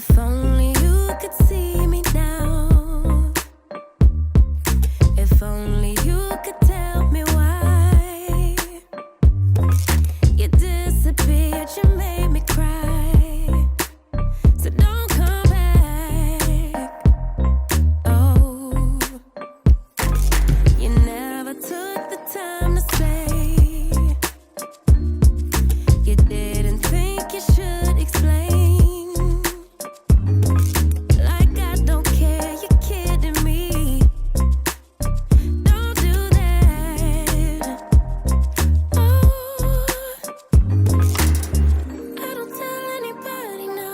If only you could see me now. If only you could tell me why you disappeared, you made me cry. So don't come back. Oh, you never took the time to say. You didn't think you should explain. Like I don't care, you're kidding me. Don't do that. Oh, I don't tell anybody, no.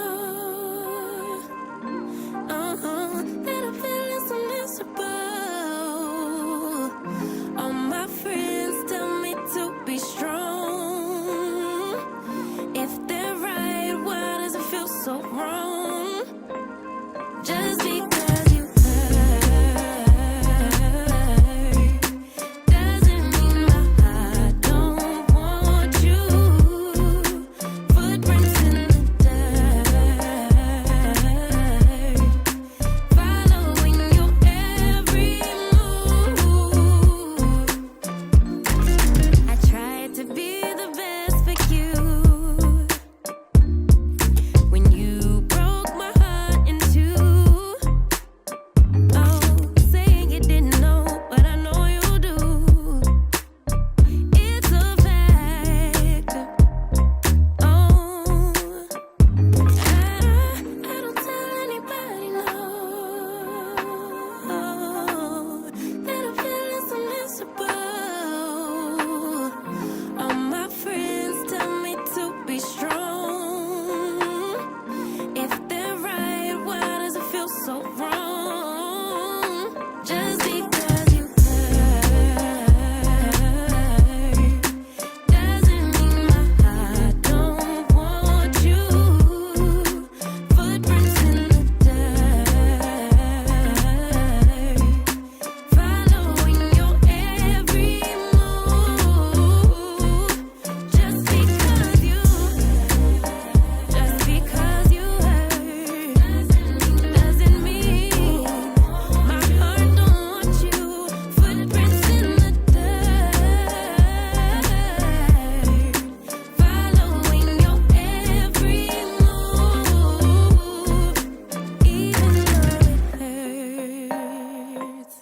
That I'm feeling so miserable. All my friends tell me to be strong. If they're right, why does it feel so wrong? Just because you hurt doesn't mean my heart don't want you. Footprints in the dirt, following your every move. I tried to be the best for you. When you broke my heart in two. Oh, saying you didn't know, but I know you do. It's a fact. Oh, I don't tell anybody, no. That I'm feeling so miserable. All my friends tell me to be strong. If they're right, why does it feel so wrong? Just because you hurt doesn't mean my heart don't want you. Footprints in the dirt, following your every move. Just because you hurt doesn't mean my heart don't want you. Footprints in the dirt, following your every move, even though it hurts.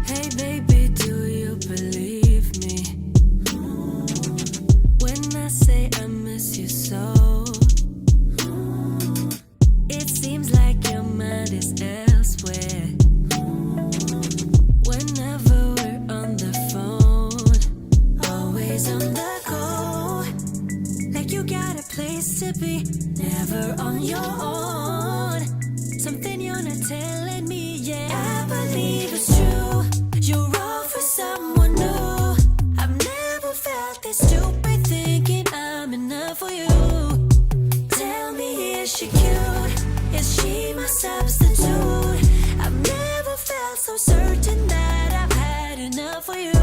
Hey baby, do you believe me when I say I miss you so? It seems like your mind is elsewhere. Whenever we're on the phone, always on the go. Like you got a place to be, never on your own. Something you're not telling me yet. I believe it's true. You're wrong for someone new. I've never felt this stupid, thinking I'm enough for you. Tell me, is she cute? Is she my substitute? I've never felt so certain that I've had enough for you.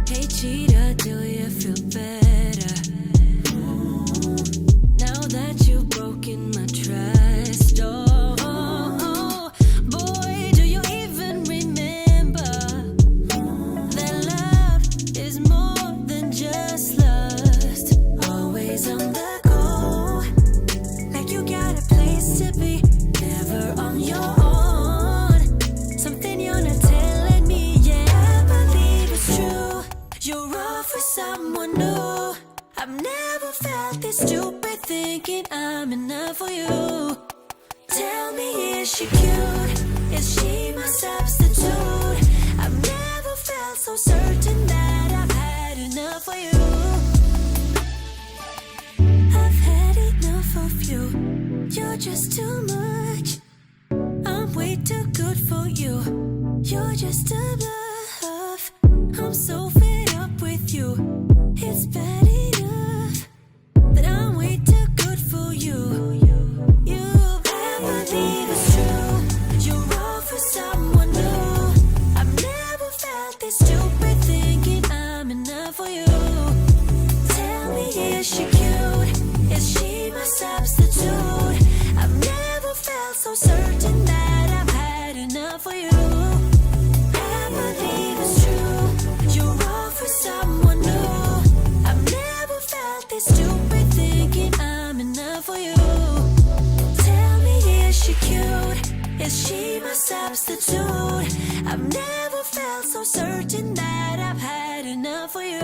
Hey cheetah, do you feel better now that you've broken my trust? Oh, boy, do you even remember that love is more than just lust? Always on the go, like you got a place to be, never on your own. Something you're not telling me yet. I believe it's true. You're wrong for someone new. I've never felt this stupid, thinking I'm enough for you. Tell me, is she cute? Is she my substitute? I've never felt so certain that I've had enough for you. I've had enough of you. You're just too much. I'm way too good for you. You're just a bluff. I'm so fed up with you. It's bad enough that I'm way too good for you. Tell me, is she cute? Is she my substitute? I've never felt so certain that I've had enough for you. I believe it's true. You're all for someone new. I've never felt this stupid thinking I'm enough for you. Tell me, is she cute? Is she my substitute? I've never felt so certain that I've had enough for you.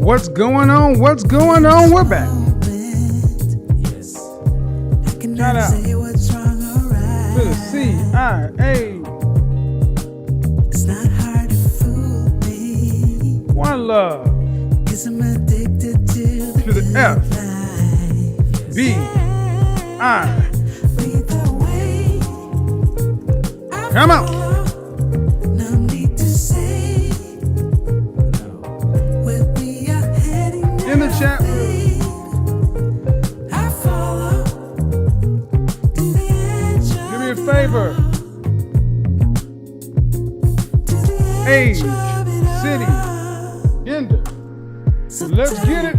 What's going on? What's going on? We're back. Shout out to the CIA. It's not hard to fool me. One love. 'Cause I'm addicted to the F. life. B. I. Lead the way. Come on. No need to say City, Gender. Let's get it.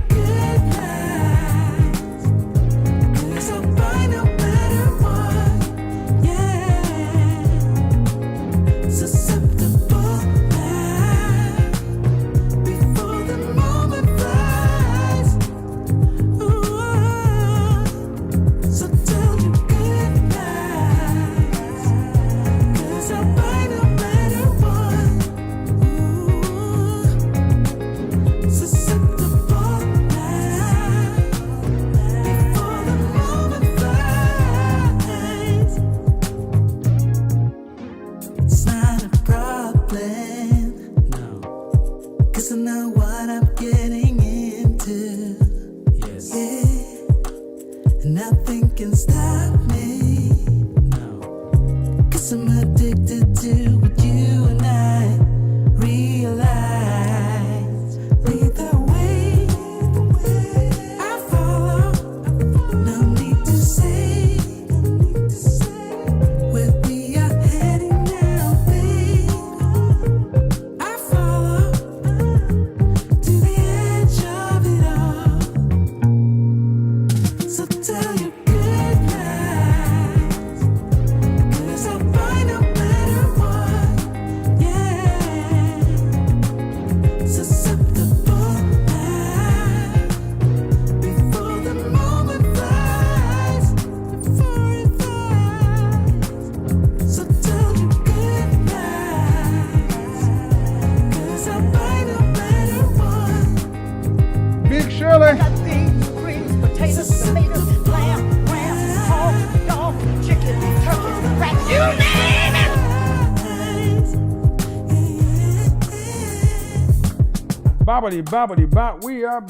Bobbity, bobbity, bop. We are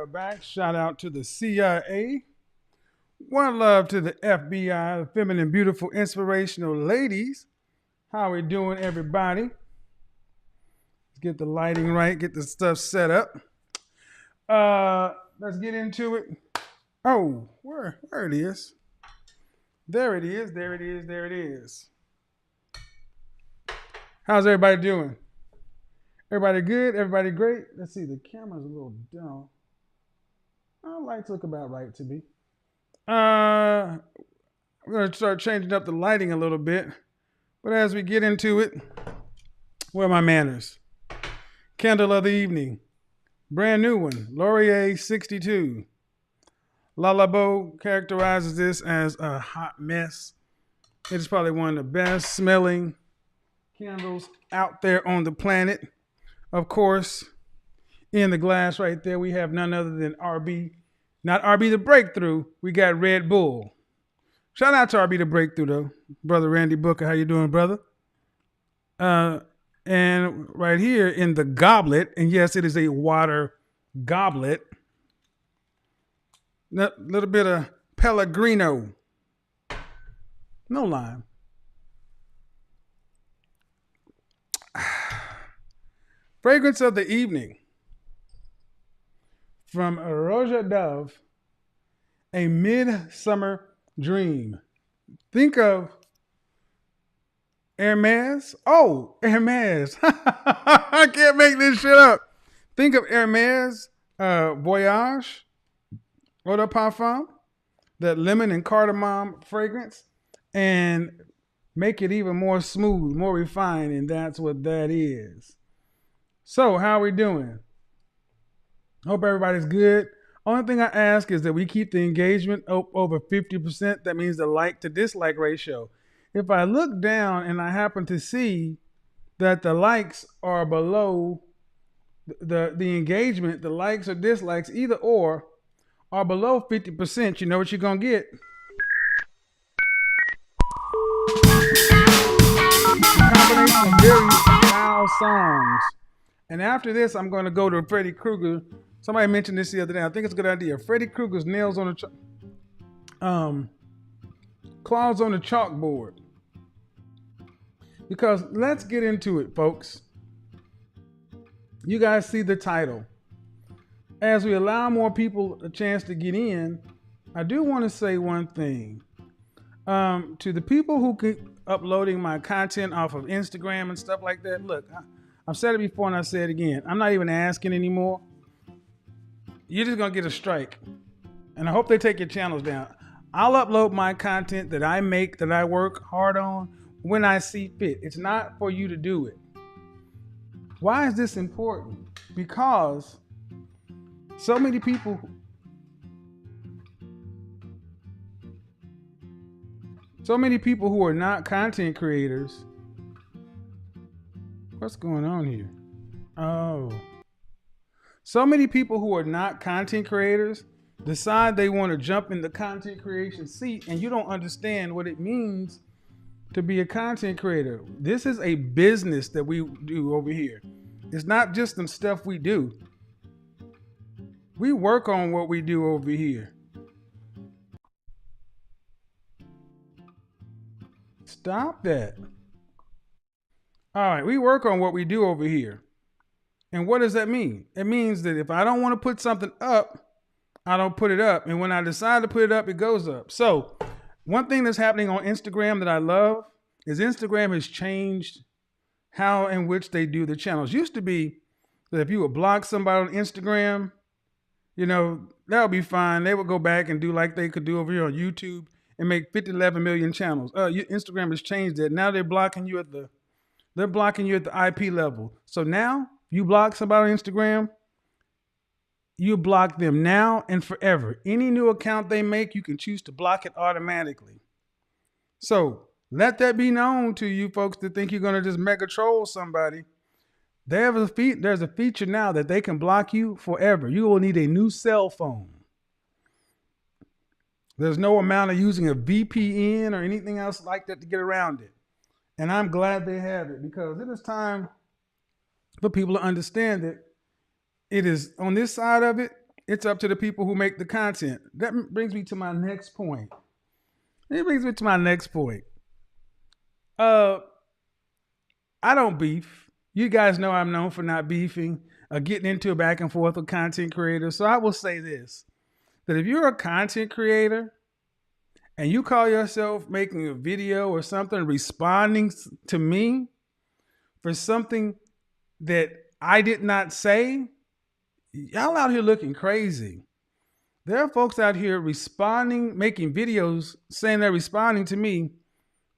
back. Shout out to the CIA. One love to the FBI, the feminine, beautiful, inspirational ladies. How we doing, everybody? Let's get the lighting right, get the stuff set up. Let's get into it. Oh, where it is. There it is. How's everybody doing? Everybody good? Everybody great? Let's see, the camera's a little dull. Lights look about right to me. I'm going to start changing up the lighting a little bit. But as we get into it, where are my manners? Candle of the evening. Brand new one. Laurier 62. Lalabo characterizes this as a hot mess. It is probably one of the best smelling candles out there on the planet. Of course, in the glass right there, we have none other than RB. Not RB the Breakthrough. We got Red Bull. Shout out to RB the Breakthrough, though. Brother Randy Booker, how you doing, brother? And right here in the goblet, and yes, it is a water goblet, a little bit of Pellegrino. No lime. Fragrance of the evening from Roja Dove, a midsummer dream. Think of Hermes. Oh, Hermes. I can't make this shit up. Think of Hermes Voyage Eau de Parfum, that lemon and cardamom fragrance, and make it even more smooth, more refined, and that's what that is. So, how are we doing? Hope everybody's good. Only thing I ask is that we keep the engagement over 50%. That means the like to dislike ratio. If I look down and I happen to see that the likes are below the engagement, the likes or dislikes, either or, are below 50%, you know what you're going to get? A combination of very loud songs. And after this, I'm going to go to Freddy Krueger. Somebody mentioned this the other day. I think it's a good idea. Freddy Krueger's nails on the claws on the chalkboard. Because let's get into it, folks. You guys see the title. As we allow more people a chance to get in, I do want to say one thing. To the people who keep uploading my content off of Instagram and stuff like that, look, I've said it before and I say it again. I'm not even asking anymore. You're just going to get a strike. And I hope they take your channels down. I'll upload my content that I make, that I work hard on when I see fit. It's not for you to do it. Why is this important? Because so many people who are not content creators. What's going on here? Oh. So many people who are not content creators decide they want to jump in the content creation seat, and you don't understand what it means to be a content creator. This is a business that we do over here. It's not just the stuff we do. We work on what we do over here. Stop that. All right, we work on what we do over here. And what does that mean? It means that if I don't want to put something up, I don't put it up. And when I decide to put it up, it goes up. So one thing that's happening on Instagram that I love is Instagram has changed how in which they do the channels. Used to be that if you would block somebody on Instagram, that would be fine. They would go back and do like they could do over here on YouTube and make 11 million channels. Instagram has changed that. Now they're blocking you at the IP level. So now you block somebody on Instagram, you block them now and forever. Any new account they make, you can choose to block it automatically. So let that be known to you folks that think you're going to just mega troll somebody. There's a feature now that they can block you forever. You will need a new cell phone. There's no amount of using a VPN or anything else like that to get around it. And I'm glad they have it, because it is time for people to understand that it is on this side of it. It's up to the people who make the content. That brings me to my next point. I don't beef. You guys know I'm known for not beefing or getting into a back and forth with content creators. So I will say this, that if you're a content creator and you call yourself making a video or something, responding to me for something that I did not say, y'all out here looking crazy. There are folks out here responding, making videos saying they're responding to me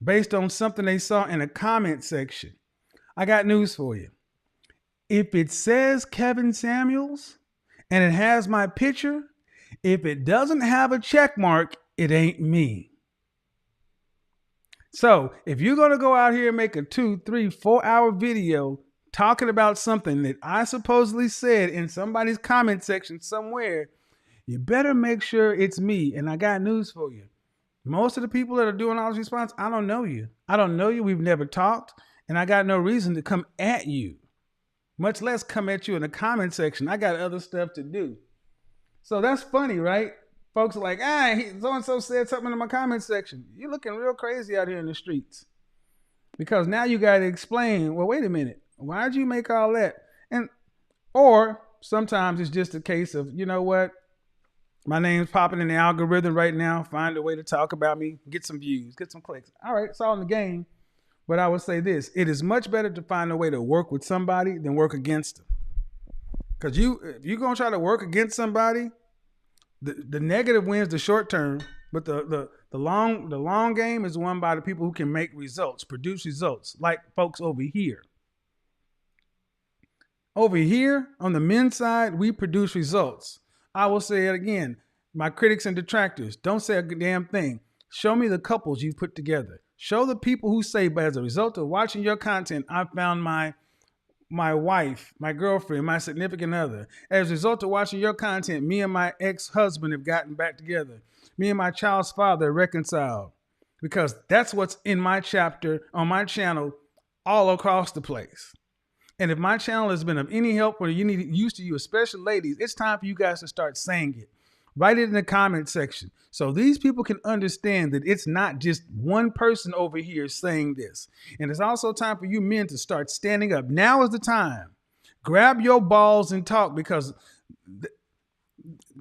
based on something they saw in a comment section. I got news for you. If it says Kevin Samuels and it has my picture, if it doesn't have a check mark, it ain't me. So if you're going to go out here and make a 2, 3, 4 hour video talking about something that I supposedly said in somebody's comment section somewhere, you better make sure it's me. And I got news for you. Most of the people that are doing all these responses, I don't know you. We've never talked. And I got no reason to come at you, much less come at you in the comment section. I got other stuff to do. So that's funny, right? Folks are like, so-and-so said something in my comment section. You're looking real crazy out here in the streets. Because now you got to explain, well, wait a minute. Why'd you make all that? Or sometimes it's just a case of, you know what? My name's popping in the algorithm right now. Find a way to talk about me, get some views, get some clicks. All right, it's all in the game. But I would say this, it is much better to find a way to work with somebody than work against them. Because if you're going to try to work against somebody, the negative wins the short term, but the long game is won by the people who can make results, produce results, like folks over here. Over here, on the men's side, we produce results. I will say it again, my critics and detractors, don't say a damn thing. Show me the couples you've put together. Show the people who say, but as a result of watching your content, I found my wife, my girlfriend, my significant other. As a result of watching your content, me and my ex-husband have gotten back together. Me and my child's father are reconciled. Because that's what's in my chapter on my channel all across the place. And if my channel has been of any help or you need use to you, especially ladies, it's time for you guys to start saying it. Write it in the comment section so these people can understand that it's not just one person over here saying this. And it's also time for you men to start standing up. Now is the time. Grab your balls and talk, because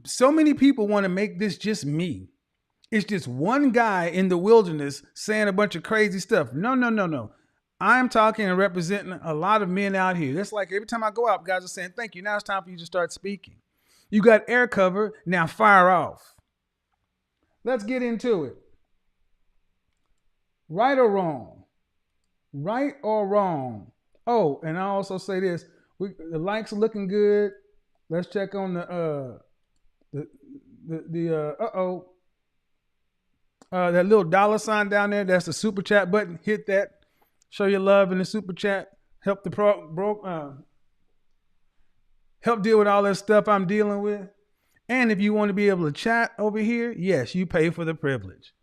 so many people want to make this just me. It's just one guy in the wilderness saying a bunch of crazy stuff. No. I'm talking and representing a lot of men out here. That's like every time I go out, guys are saying, thank you. Now it's time for you to start speaking. You got air cover. Now fire off. Let's get into it. Right or wrong? Right or wrong? Oh, and I also say this: the likes are looking good. Let's check on that little dollar sign down there. That's the super chat button. Hit that. Show your love in the super chat. Help help deal with all that stuff I'm dealing with. And if you want to be able to chat over here, yes, you pay for the privilege.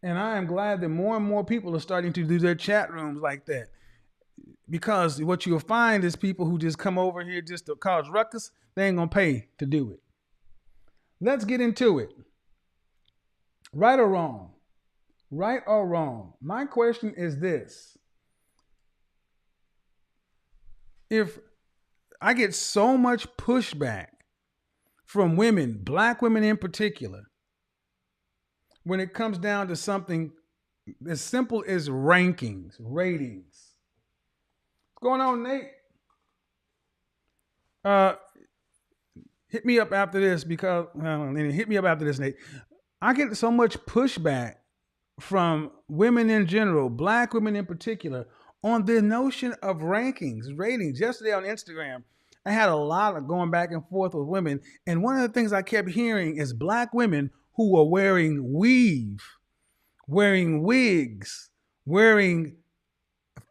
And I am glad that more and more people are starting to do their chat rooms like that. Because what you'll find is people who just come over here just to cause ruckus, they ain't going to pay to do it. Let's get into it. Right or wrong? Right or wrong? My question is this. If I get so much pushback from women, black women in particular, when it comes down to something as simple as rankings, ratings. What's going on, Nate? Hit me up after this because hit me up after this, Nate. I get so much pushback from women in general, black women in particular, on the notion of rankings, ratings. Yesterday on Instagram, I had a lot of going back and forth with women, and one of the things I kept hearing is black women who are wearing weave, wearing wigs, wearing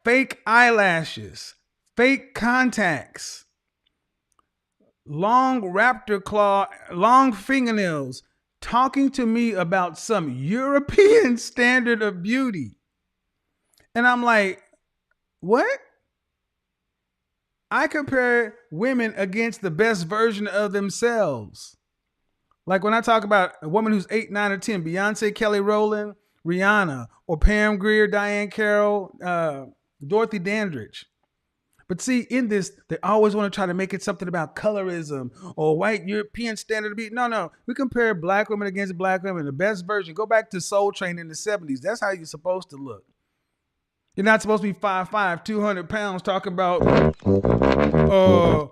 fake eyelashes, fake contacts, long raptor claw, long fingernails, talking to me about some European standard of beauty. And I'm like, what? I compare women against the best version of themselves. Like when I talk about a woman who's 8, 9, or 10, Beyonce, Kelly Rowland, Rihanna, or Pam Grier, Diane Carroll, Dorothy Dandridge. But see, in this, they always want to try to make it something about colorism or white European standard of beauty. No. We compare black women against black women. The best version. Go back to Soul Train in the 70s. That's how you're supposed to look. You're not supposed to be 5'5", 200 pounds talking about the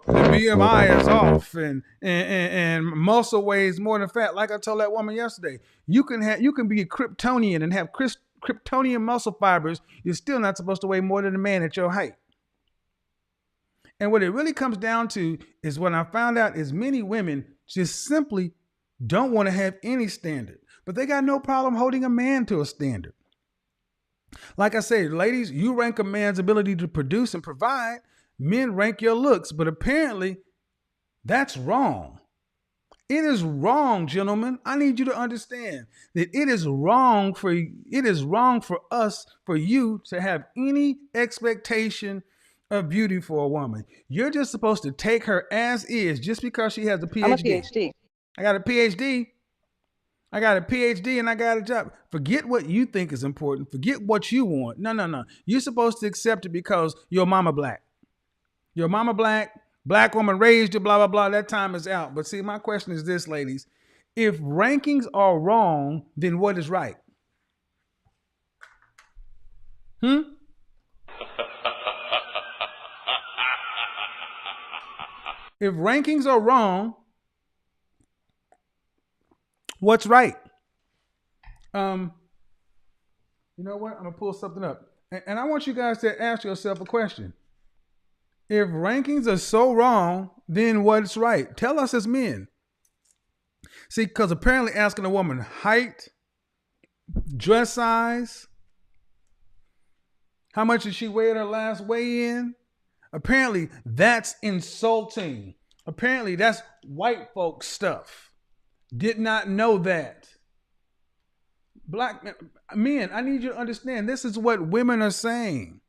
BMI is off and muscle weighs more than fat. Like I told that woman yesterday, you can be a Kryptonian and have Kryptonian muscle fibers. You're still not supposed to weigh more than a man at your height. And what it really comes down to is what I found out is many women just simply don't want to have any standard, but they got no problem holding a man to a standard. Like I said, ladies, you rank a man's ability to produce and provide. Men rank your looks, but apparently that's wrong. It is wrong, gentlemen. I need you to understand that it is wrong for us, for you to have any expectation of beauty for a woman. You're just supposed to take her as is just because she has a PhD. I'm a PhD. I got a PhD. I got a PhD and I got a job. Forget what you think is important. Forget what you want. No. You're supposed to accept it because your mama black. Your mama black, black woman raised you, blah, blah, blah. That time is out. But see, my question is this, ladies. If rankings are wrong, then what is right? If rankings are wrong, what's right? You know what? I'm going to pull something up. And I want you guys to ask yourself a question. If rankings are so wrong, then what's right? Tell us as men. See, because apparently asking a woman height, dress size, how much did she weigh at her last weigh-in? Apparently that's insulting. Apparently that's white folks stuff. Did not know that. Black men, I need you to understand, this is what women are saying.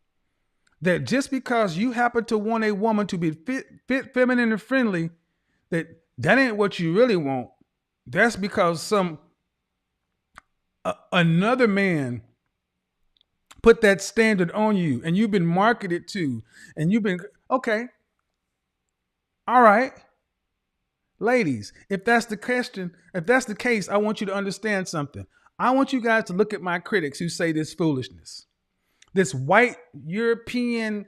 That just because you happen to want a woman to be fit, feminine, and friendly, that ain't what you really want. That's because another man put that standard on you and you've been marketed to and you've been, okay. All right. Ladies, if that's the question, if that's the case, I want you to understand something. I want you guys to look at my critics who say this foolishness. this white European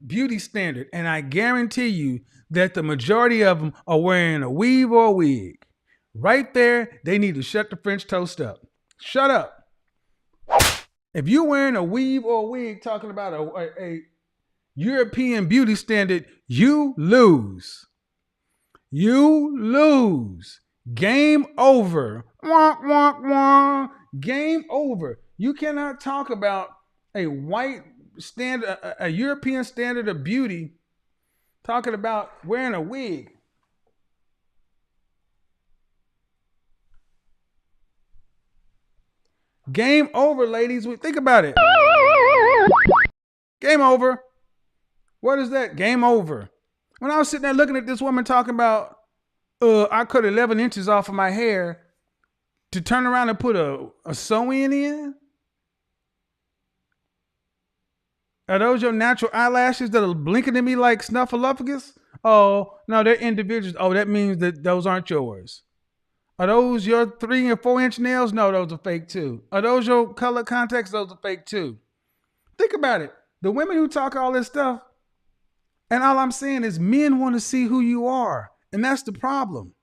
beauty standard, and I guarantee you that the majority of them are wearing a weave or a wig. Right there, they need to shut the French toast up. Shut up. If you're wearing a weave or a wig talking about a European beauty standard, you lose. You lose. Game over. Wah, wah, wah. Game over. You cannot talk about a white standard, a European standard of beauty, talking about wearing a wig. Game over, ladies. Think about it. Game over. What is that? Game over. When I was sitting there looking at this woman talking about, I cut 11 inches off of my hair to turn around and put a sew-in in. Are those your natural eyelashes that are blinking at me like snuffleupagus? Oh, no, they're individuals. Oh, that means that those aren't yours. Are those your 3 and 4 inch nails? No, those are fake too. Are those your color contacts? Those are fake too. Think about it. The women who talk all this stuff, and all I'm saying is men want to see who you are. And that's the problem.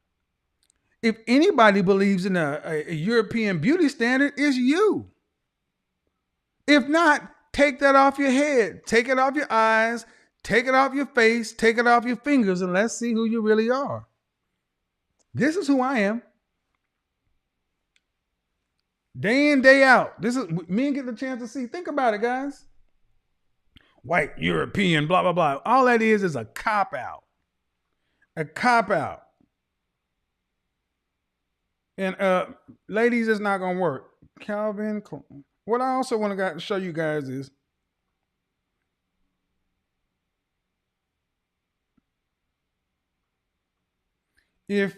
If anybody believes in a European beauty standard, it's you. If not, take that off your head. Take it off your eyes. Take it off your face. Take it off your fingers, and let's see who you really are. This is who I am. Day in, day out. This is men get the chance to see. Think about it, guys. White, European, blah, blah, blah. All that is a cop-out. A cop-out. And ladies, it's not going to work. Calvin, what I also want to show you guys is if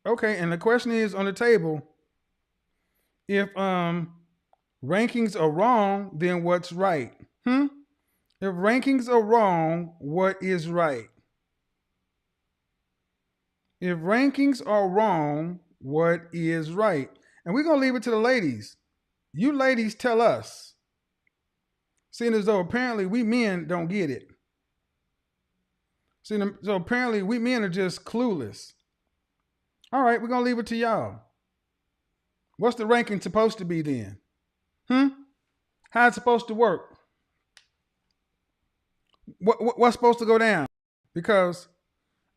okay, and the question is on the table, if rankings are wrong, then what's right? If rankings are wrong, what is right? If rankings are wrong, what is right? And we're going to leave it to the ladies. You ladies tell us. Seeing as though apparently we men don't get it. So apparently we men are just clueless. All right, we're going to leave it to y'all. What's the ranking supposed to be then? How's it supposed to work? What's supposed to go down? Because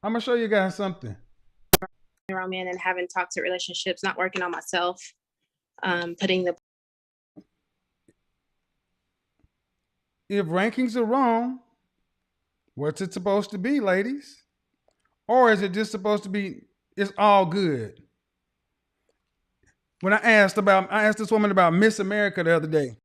I'm going to show you guys something. Around men and having toxic relationships, not working on myself, putting the... If rankings are wrong, what's it supposed to be, ladies? Or is it just supposed to be, it's all good? When I asked this woman about Miss America the other day,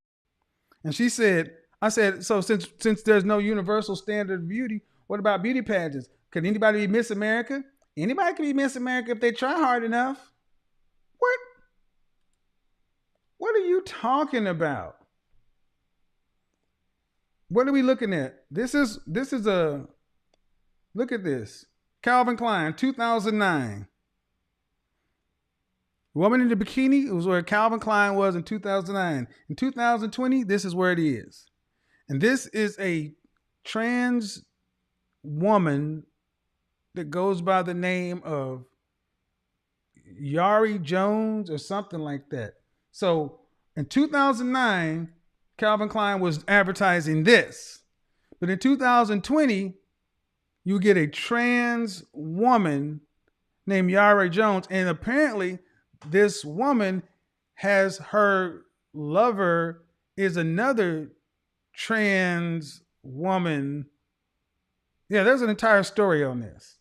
and she said, I said, so since there's no universal standard of beauty, what about beauty pageants? Can anybody be Miss America? Anybody can be Miss America if they try hard enough. What are you talking about? What are we looking at? This is a, look at this. Calvin Klein, 2009. Woman in the bikini, it was where Calvin Klein was in 2009. In 2020, this is where it is. And this is a trans woman that goes by the name of Yari Jones or something like that. So in 2009, Calvin Klein was advertising this. But in 2020, you get a trans woman named Yari Jones. And apparently this woman has her lover is another trans woman. Yeah, there's an entire story on this.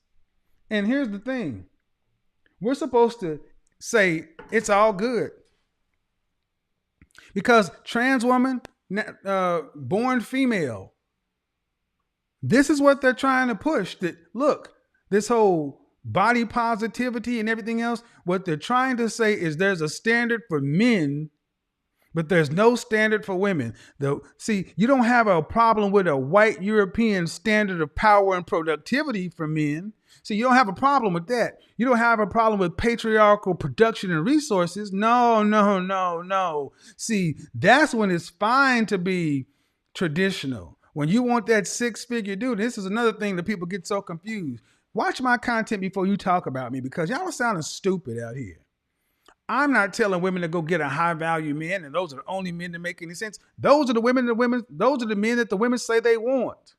And here's the thing. We're supposed to say it's all good. Because trans woman, born female, this is what they're trying to push. That look, this whole body positivity and everything else, what they're trying to say is there's a standard for men But there's no standard for women. See, you don't have a problem with a white European standard of power and productivity for men. See, you don't have a problem with that. You don't have a problem with patriarchal production and resources. No, no, no, no. See, that's when it's fine to be traditional. When you want that six-figure dude, this is another thing that people get so confused. Watch my content before you talk about me, because y'all are sounding stupid out here. I'm not telling women to go get a high value man, and those are the only men that make any sense. Those are the those are the men that the women say they want.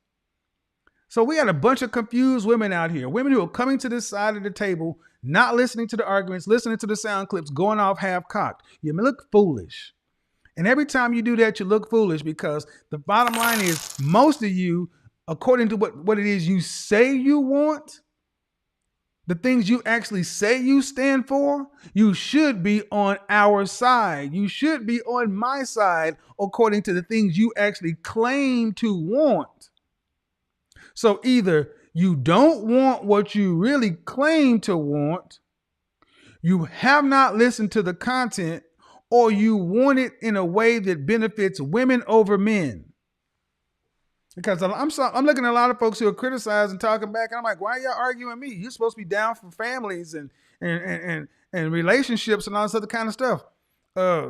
So we got a bunch of confused women out here, women who are coming to this side of the table, not listening to the arguments, listening to the sound clips, going off half cocked. You look foolish. And every time you do that, you look foolish, because the bottom line is most of you, according to what it is you say you want, the things you actually say you stand for, you should be on our side. You should be on my side according to the things you actually claim to want. So either you don't want what you really claim to want, you have not listened to the content, or you want it in a way that benefits women over men. Because I'm looking at a lot of folks who are criticizing, talking back, and I'm like, why are y'all arguing with me? You're supposed to be down for families and relationships and all this other kind of stuff.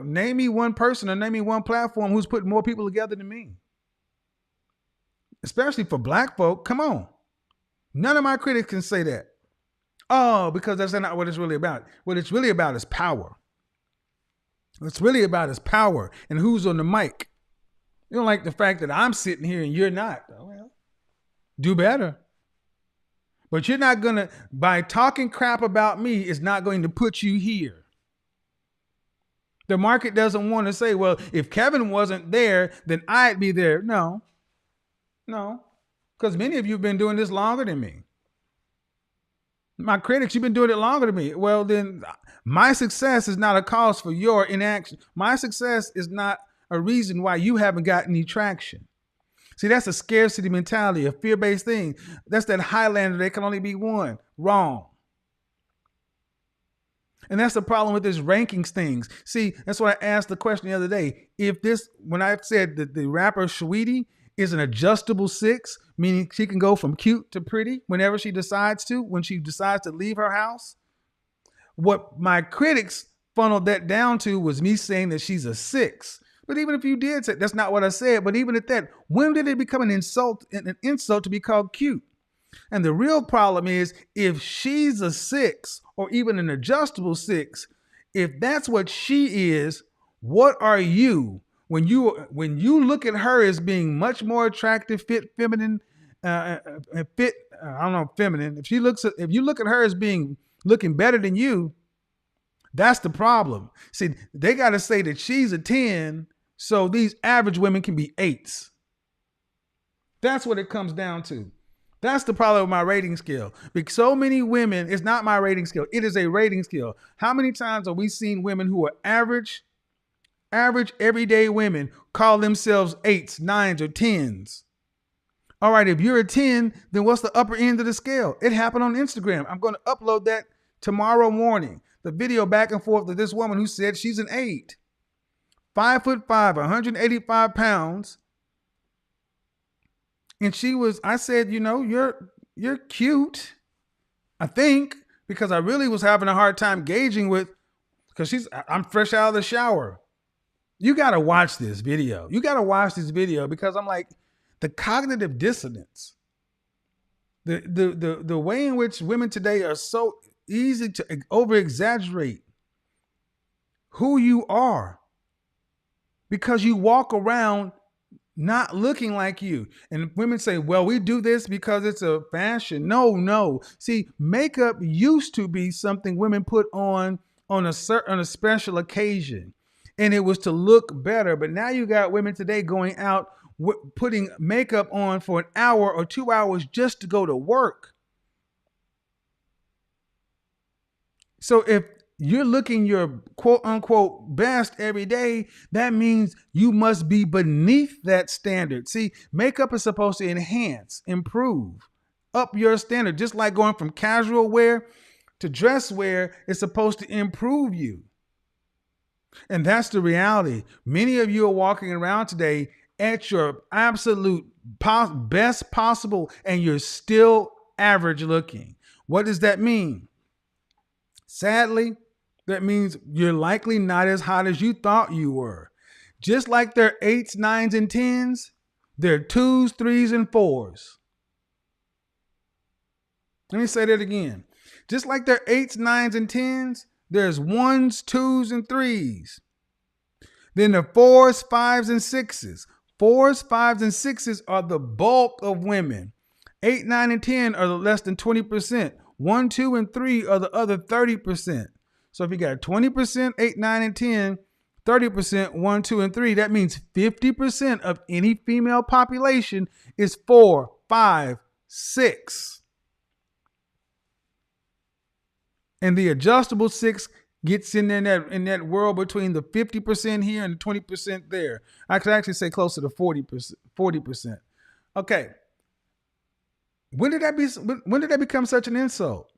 Name me one person or name me one platform who's putting more people together than me. Especially for black folk. Come on. None of my critics can say that. Oh, because that's not what it's really about. What it's really about is power. What it's really about is power and who's on the mic. You don't like the fact that I'm sitting here and you're not. Well, do better. But you're not going to, by talking crap about me, is not going to put you here. The market doesn't want to say, well, if Kevin wasn't there, then I'd be there. No, because many of you have been doing this longer than me. My critics, you've been doing it longer than me. Well, then my success is not a cause for your inaction. My success is not a reason why you haven't gotten any traction. See, that's a scarcity mentality, a fear-based thing. That's that Highlander, there can only be one. Wrong. And that's the problem with this rankings things. See, that's why I asked the question the other day. When I said that the rapper Saweetie is an adjustable 6, meaning she can go from cute to pretty whenever she decides to, when she decides to leave her house. What my critics funneled that down to was me saying that she's a 6. But even if you did say, that's not what I said. But even at that, when did it become an insult to be called cute? And the real problem is, if she's a 6 or even an adjustable 6, if that's what she is, what are you? When you look at her as being much more attractive, fit, feminine, fit, feminine. If you look at her as being looking better than you, that's the problem. See, they got to say that she's a 10, so these average women can be 8s. That's what it comes down to. That's the problem with my rating scale. Because so many women, it's not my rating scale. It is a rating scale. How many times have we seen women who are average, everyday women call themselves 8s, 9s, or 10s? All right, if you're a 10, then what's the upper end of the scale? It happened on Instagram. I'm going to upload that tomorrow morning. The video back and forth of this woman who said she's an 8. 5'5", 185 pounds. And I said, you're cute, I think, because I really was having a hard time gauging because I'm fresh out of the shower. You got to watch this video. Because I'm like, the cognitive dissonance, the way in which women today are so easy to over-exaggerate who you are because you walk around not looking like you. And women say, well, we do this because it's a fashion. No. See, makeup used to be something women put on a special occasion, and it was to look better. But now you got women today going out putting makeup on for an hour or 2 hours just to go to work. So if you're looking your quote unquote best every day, that means you must be beneath that standard. See, makeup is supposed to enhance, improve, up your standard. Just like going from casual wear to dress wear is supposed to improve you. And that's the reality. Many of you are walking around today at your absolute best possible, and you're still average looking. What does that mean? Sadly, that means you're likely not as hot as you thought you were. Just like there are 8s, 9s, and 10s, there are 2s, 3s, and 4s. Let me say that again. Just like there are 8s, 9s, and 10s, there's 1s, 2s, and 3s. Then the 4s, 5s, and 6s. 4s, 5s, and 6s are the bulk of women. 8, 9, and 10 are the less than 20%. 1, 2, and 3 are the other 30%. So if you got 20%, 8, 9, and 10, 30%, 1, 2, and 3, that means 50% of any female population is 4, 5, 6. And the adjustable 6 gets in there in that world between the 50% here and the 20% there. I could actually say closer to 40%. Okay. When did that become such an insult?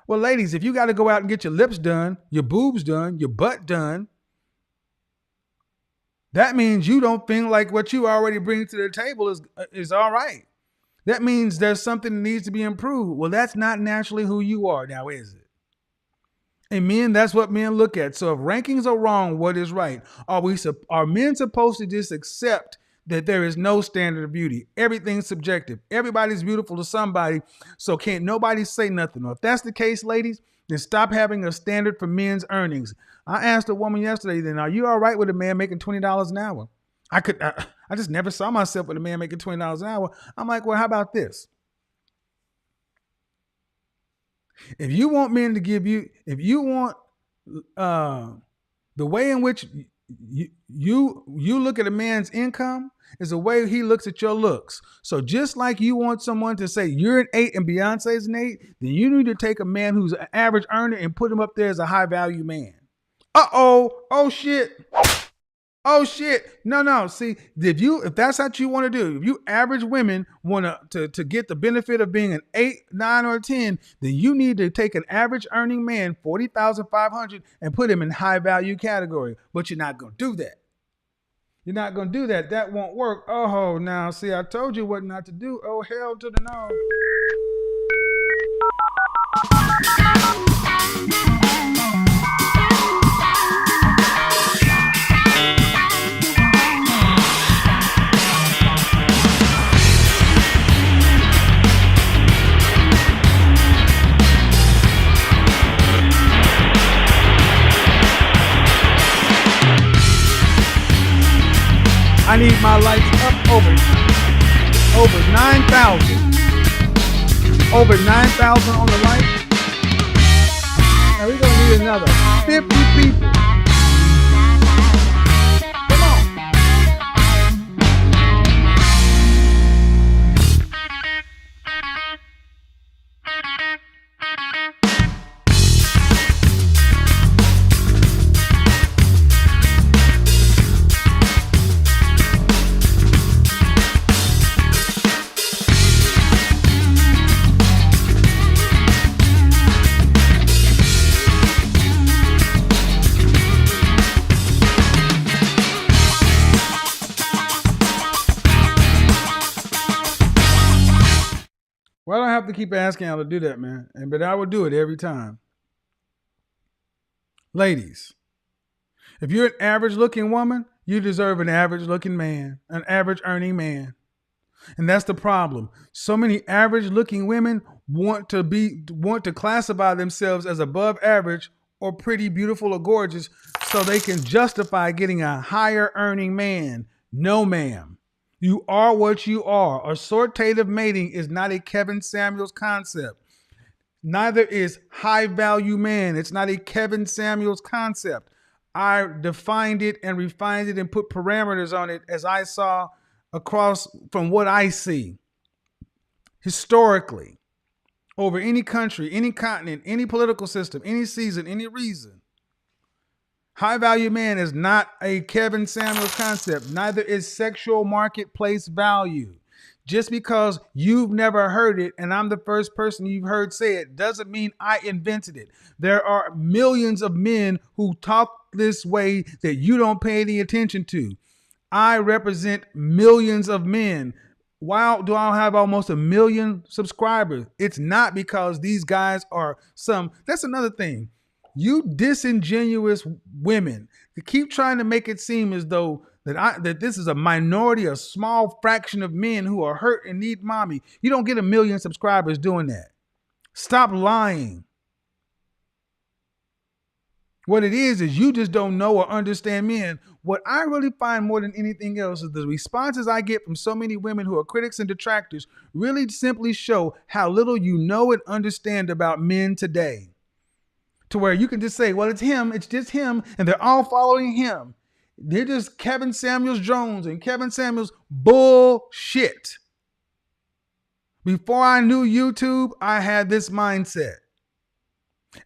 Well, ladies, if you got to go out and get your lips done, your boobs done, your butt done, that means you don't feel like what you already bring to the table is all right. That means there's something that needs to be improved. Well, that's not naturally who you are now, is it? And men, that's what men look at. So if rankings are wrong, what is right? Are men supposed to just accept that there is no standard of beauty? Everything's subjective. Everybody's beautiful to somebody, so can't nobody say nothing. Or if that's the case, ladies, then stop having a standard for men's earnings. I asked a woman yesterday, then, are you all right with a man making $20 an hour? I just never saw myself with a man making $20 an hour. I'm like, well, how about this? If you want men to give you, if you want the way in which you look at a man's income is the way he looks at your looks. So just like you want someone to say you're an 8 and Beyonce's an 8, then you need to take a man who's an average earner and put him up there as a high value man. Oh shit. Oh shit. No. See, if that's what you want to do, if you average women want to get the benefit of being an 8, 9, or 10, then you need to take an average earning man, $40,500, and put him in high value category. But you're not going to do that. You're not going to do that. That won't work. Oh, now, see, I told you what not to do. Oh, hell to the no. I need my lights up over 9,000. Over 9,000 on the light. Now we're going to need another 50 people. Come on. Well, I don't have to keep asking y'all to do that, man. But I would do it every time. Ladies, if you're an average looking woman, you deserve an average looking man, an average earning man. And that's the problem. So many average looking women want to classify themselves as above average or pretty, beautiful, or gorgeous so they can justify getting a higher earning man. No, ma'am. You are what you are. Assortative mating is not a Kevin Samuels concept. Neither is high value man. It's not a Kevin Samuels concept. I defined it and refined it and put parameters on it as I saw across from what I see historically over any country, any continent, any political system, any season, any reason. High value man is not a Kevin Samuels concept. Neither is sexual marketplace value. Just because you've never heard it and I'm the first person you've heard say it doesn't mean I invented it. There are millions of men who talk this way that you don't pay any attention to. I represent millions of men. Why do I have almost 1 million subscribers? It's not because these guys are that's another thing. You disingenuous women keep trying to make it seem as though that this is a minority, a small fraction of men who are hurt and need mommy. You don't get 1 million subscribers doing that. Stop lying. What it is you just don't know or understand men. What I really find more than anything else is the responses I get from so many women who are critics and detractors really simply show how little you know and understand about men today. To where you can just say, well, it's just him, and they're all following him. They're just Kevin Samuels Jones and Kevin Samuels bullshit. Before I knew YouTube, I had this mindset.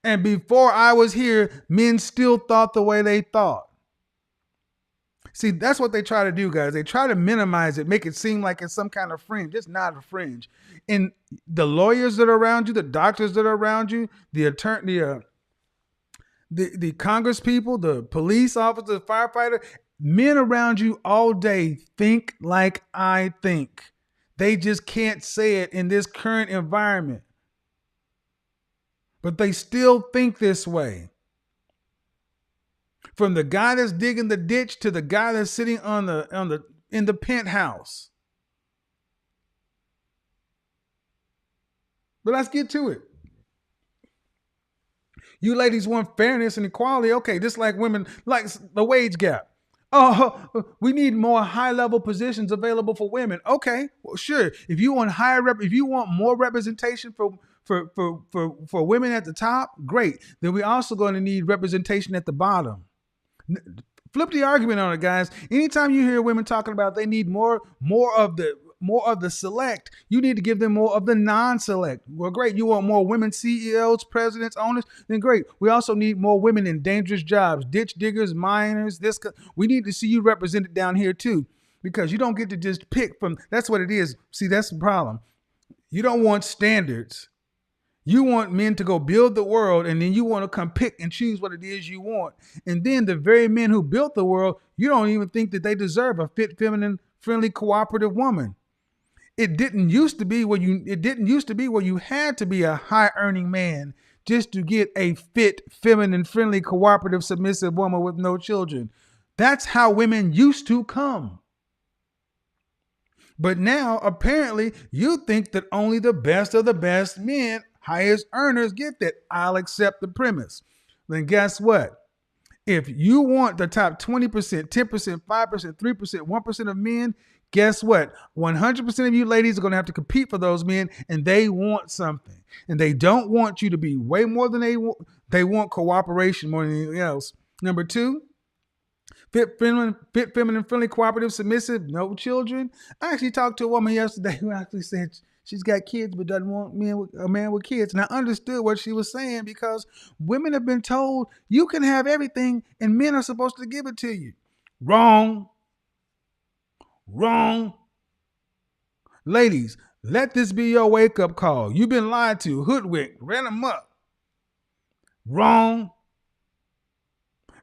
And before I was here, men still thought the way they thought. See, that's what they try to do, guys. They try to minimize it, make it seem like it's some kind of fringe. It's not a fringe. And the lawyers that are around you, the doctors that are around you, the attorney, the Congress people, the police officer, the firefighter, men around you all day think like I think. They just can't say it in this current environment. But they still think this way. From the guy that's digging the ditch to the guy that's sitting in the penthouse. But let's get to it. You ladies want fairness and equality. Okay, just like women, like the wage gap. Oh, we need more high-level positions available for women. Okay, well, sure. If you want if you want more representation for women at the top, great. Then we're also going to need representation at the bottom. Flip the argument on it, guys. Anytime you hear women talking about they need more of the select, you need to give them more of the non-select. Well, great. You want more women CEOs, presidents, owners? Then great. We also need more women in dangerous jobs, ditch diggers, miners. We need to see you represented down here too, because you don't get to just pick from. That's what it is. See, that's the problem. You don't want standards. You want men to go build the world, and then you want to come pick and choose what it is you want. And then the very men who built the world, you don't even think that they deserve a fit, feminine, friendly, cooperative woman. It didn't used to be where you had to be a high-earning man just to get a fit, feminine, friendly, cooperative, submissive woman with no children. That's how women used to come. But now, apparently, you think that only the best of the best men, highest earners, get that. I'll accept the premise. Then guess what? If you want the top 20%, 10%, 5%, 3%, 1% of men, guess what? 100% of you ladies are going to have to compete for those men, and they want something. And they don't want you to be way more than they want. They want cooperation more than anything else. Number two, fit, feminine, friendly, cooperative, submissive, no children. I actually talked to a woman yesterday who actually said she's got kids but doesn't want a man with kids. And I understood what she was saying, because women have been told you can have everything and men are supposed to give it to you. Wrong. Ladies, let this be your wake-up call. You've been lied to, hoodwinked, ran them up. Wrong.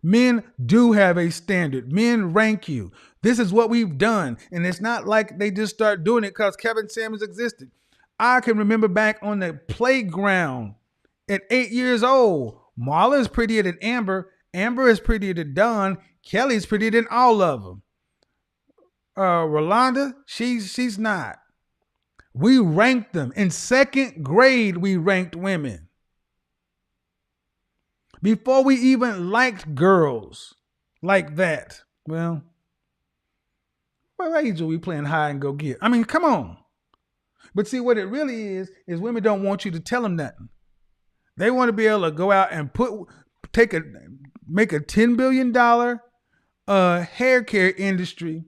Men do have a standard. Men rank you. This is what we've done. And it's not like they just start doing it because Kevin Samuels existed. I can remember back on the playground at 8 years old. Marla is prettier than Amber. Amber is prettier than Dawn. Kelly's prettier than all of them. Rolanda, she's not. We ranked them. In second grade, we ranked women. Before we even liked girls like that. Well, what age are we playing hide and go get? I mean, come on. But see, what it really is women don't want you to tell them nothing. They want to be able to go out and make a $10 billion hair care industry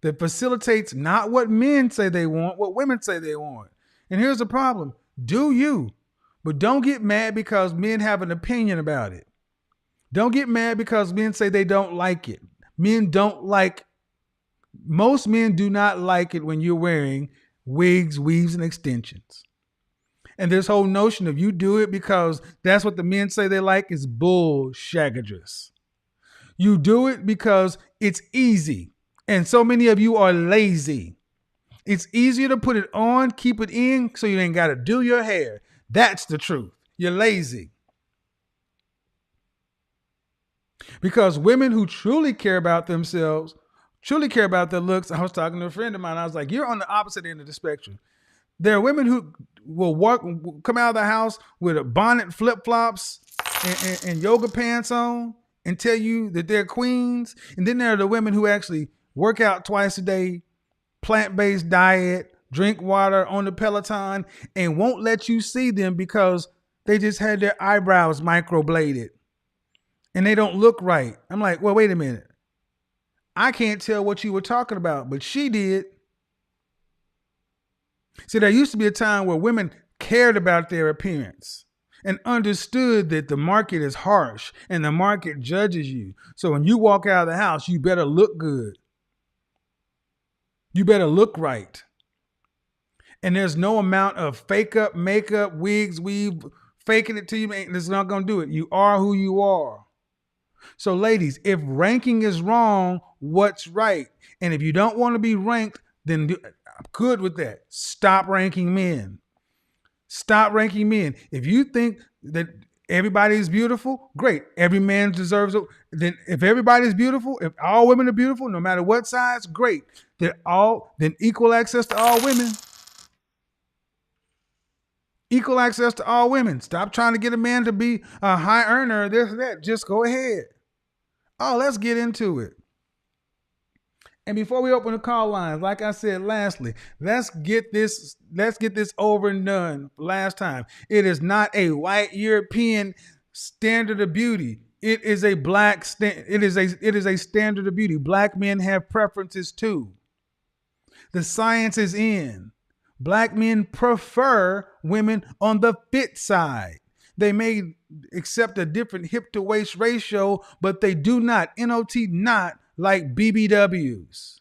that facilitates not what men say they want, what women say they want. And here's the problem. Do you? But don't get mad because men have an opinion about it. Don't get mad because men say they don't like it. Men don't like Most men do not like it when you're wearing wigs, weaves, and extensions. And this whole notion of you do it because that's what the men say they like is bullshaggadress. You do it because it's easy. And so many of you are lazy. It's easier to put it on, keep it in, so you ain't got to do your hair. That's the truth. You're lazy. Because women who truly care about themselves, truly care about their looks. I was talking to a friend of mine. I was like, you're on the opposite end of the spectrum. There are women who will come out of the house with a bonnet, flip-flops, and yoga pants on and tell you that they're queens. And then there are the women who actually work out twice a day, plant-based diet, drink water on the Peloton, and won't let you see them because they just had their eyebrows microbladed and they don't look right. I'm like, well, wait a minute. I can't tell what you were talking about, but she did. See, there used to be a time where women cared about their appearance and understood that the market is harsh and the market judges you. So when you walk out of the house, you better look good. You better look right. And there's no amount of fake up, makeup, wigs, weave, faking it to you. It's not going to do it. You are who you are. So ladies, if ranking is wrong, what's right? And if you don't want to be ranked, then I'm good with that. Stop ranking men. Stop ranking men. If you think that everybody is beautiful, great. Every man deserves it. Then if everybody's beautiful, if all women are beautiful, no matter what size, great. Then equal access to all women. Equal access to all women. Stop trying to get a man to be a high earner, this and that. Just go ahead. Oh, let's get into it. And before we open the call lines, like I said, lastly, let's get this over and done last time. It is not a white European standard of beauty. It is a it is a standard of beauty. Black men have preferences too. The science is in. Black men prefer women on the fit side. They may accept a different hip to waist ratio, but they do not, not like BBWs.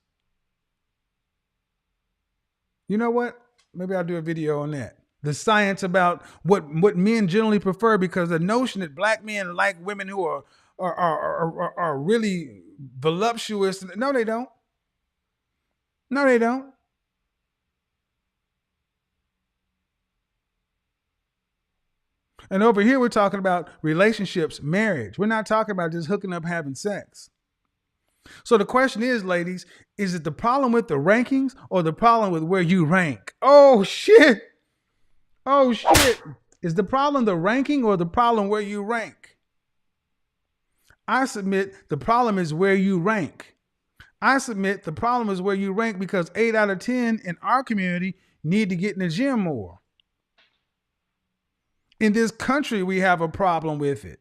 You know what? Maybe I'll do a video on that. The science about what men generally prefer, because the notion that black men like women who are really voluptuous. No, they don't. No, they don't. And over here, we're talking about relationships, marriage. We're not talking about just hooking up, having sex. So the question is, ladies, is it the problem with the rankings or the problem with where you rank? Oh, shit. Oh, shit. Is the problem the ranking or the problem where you rank? I submit the problem is where you rank. I submit the problem is where you rank because 8 out of 10 in our community need to get in the gym more. In this country, we have a problem with it.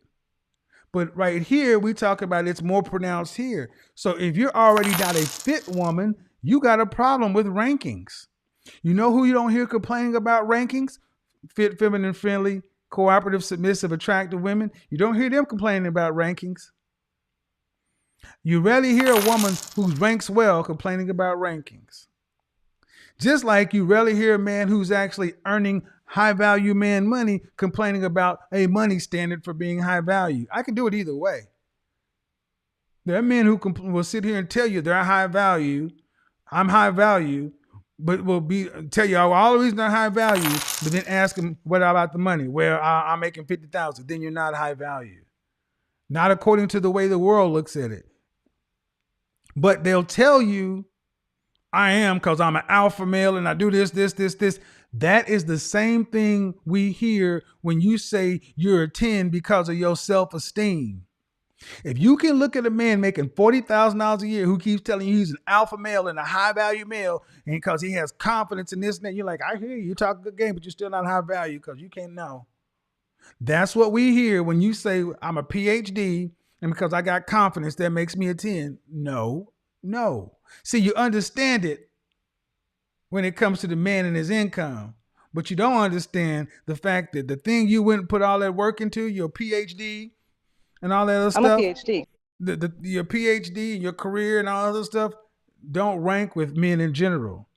But right here, we talk about it's more pronounced here. So if you're already not a fit woman, you got a problem with rankings. You know who you don't hear complaining about rankings? Fit, feminine, friendly, cooperative, submissive, attractive women. You don't hear them complaining about rankings. You rarely hear a woman who ranks well complaining about rankings. Just like you rarely hear a man who's actually earning high value man money complaining about a money standard for being high value. I can do it either way. There are men who will sit here and tell you they're high value. I'm high value, but will tell you all the reasons they're high value, but then ask them, what about the money? Well, I'm making $50,000. Then you're not high value. Not according to the way the world looks at it. But they'll tell you, I am because I'm an alpha male and I do this. That is the same thing we hear when you say you're a 10 because of your self-esteem. If you can look at a man making $40,000 a year who keeps telling you he's an alpha male and a high value male, and because he has confidence in this and that, you're like, I hear you talk a good game, but you're still not high value because you can't know. That's what we hear when you say I'm a PhD and because I got confidence that makes me a 10. No. See, you understand it when it comes to the man and his income, but you don't understand the fact that the thing you went and put all that work into, your PhD and all that other stuff. I'm a PhD. Your PhD and your career and all other stuff, don't rank with men in general.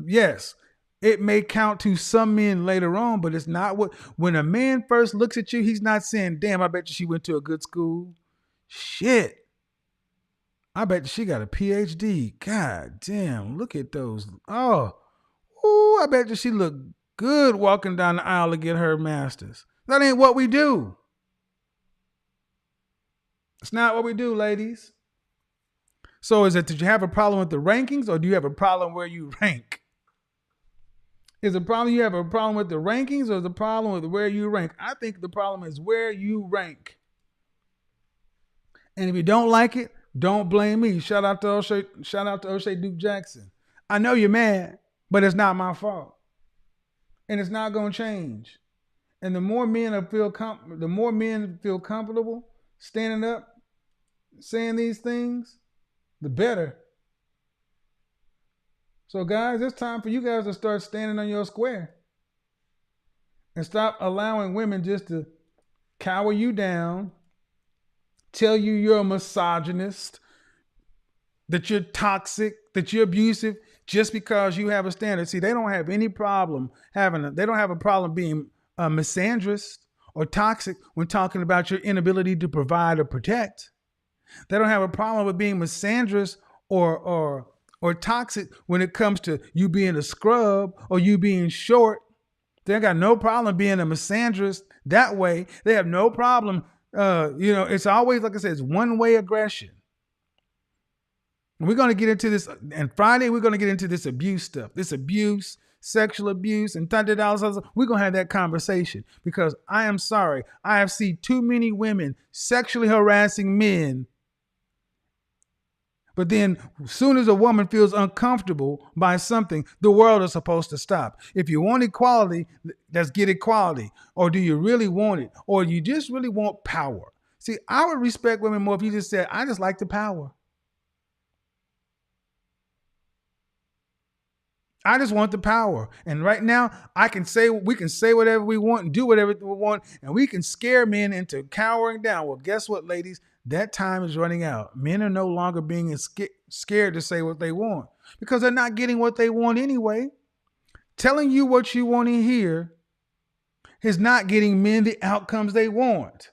Yes, it may count to some men later on, but it's not what, when a man first looks at you, he's not saying, damn, I bet you she went to a good school. Shit. I bet she got a PhD. God damn, look at those. Oh, ooh, I bet you she looked good walking down the aisle to get her master's. That ain't what we do. It's not what we do, ladies. So is it, did you have a problem with the rankings, or do you have a problem where you rank? Is the problem you have a problem with the rankings, or is the problem with where you rank? I think the problem is where you rank. And if you don't like it, don't blame me. Shout out to O'Shea Duke Jackson. I know you're mad, but it's not my fault. And it's not going to change. And the more men feel comfortable standing up, saying these things, the better. So guys, it's time for you guys to start standing on your square and stop allowing women just to cower you down, tell you you're a misogynist, that you're toxic, that you're abusive, just because you have a standard. See, they don't have any problem they don't have a problem being a misandrist or toxic when talking about your inability to provide or protect. They don't have a problem with being misandrist or toxic when it comes to you being a scrub or you being short. They got no problem being a misandrist that way. They have no problem. It's always, like I said, it's one-way aggression. And we're going to get into this, and Friday we're going to get into this abuse stuff, this abuse, sexual abuse, and $30. We're going to have that conversation because I am sorry. I have seen too many women sexually harassing men. But then as soon as a woman feels uncomfortable by something, the world is supposed to stop. If you want equality, let's get equality. Or do you really want it? Or you just really want power? See, I would respect women more if you just said, I just like the power. I just want the power. And right now, we can say whatever we want and do whatever we want, and we can scare men into cowering down. Well, guess what, ladies? That time is running out. Men are no longer being scared to say what they want because they're not getting what they want anyway. Telling you what you want to hear is not getting men the outcomes they want.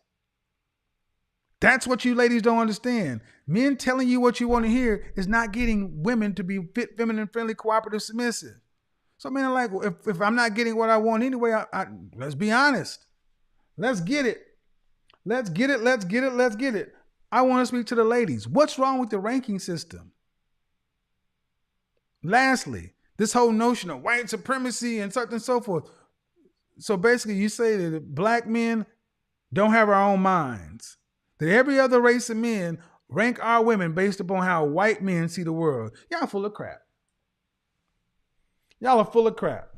That's what you ladies don't understand. Men telling you what you want to hear is not getting women to be fit, feminine, friendly, cooperative, submissive. So men are like, well, if I'm not getting what I want anyway, let's be honest. Let's get it. Let's get it. Let's get it. Let's get it. I want to speak to the ladies. What's wrong with the ranking system? Lastly, this whole notion of white supremacy and such and so forth. So basically you say that black men don't have our own minds. That every other race of men rank our women based upon how white men see the world. Y'all full of crap. Y'all are full of crap.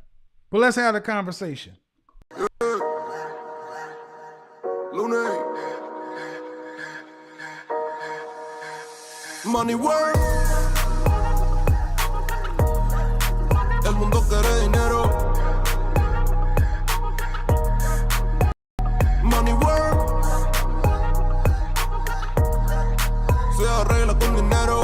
But let's have the conversation. Money work. El mundo quiere dinero. Money work. Se arregla con dinero.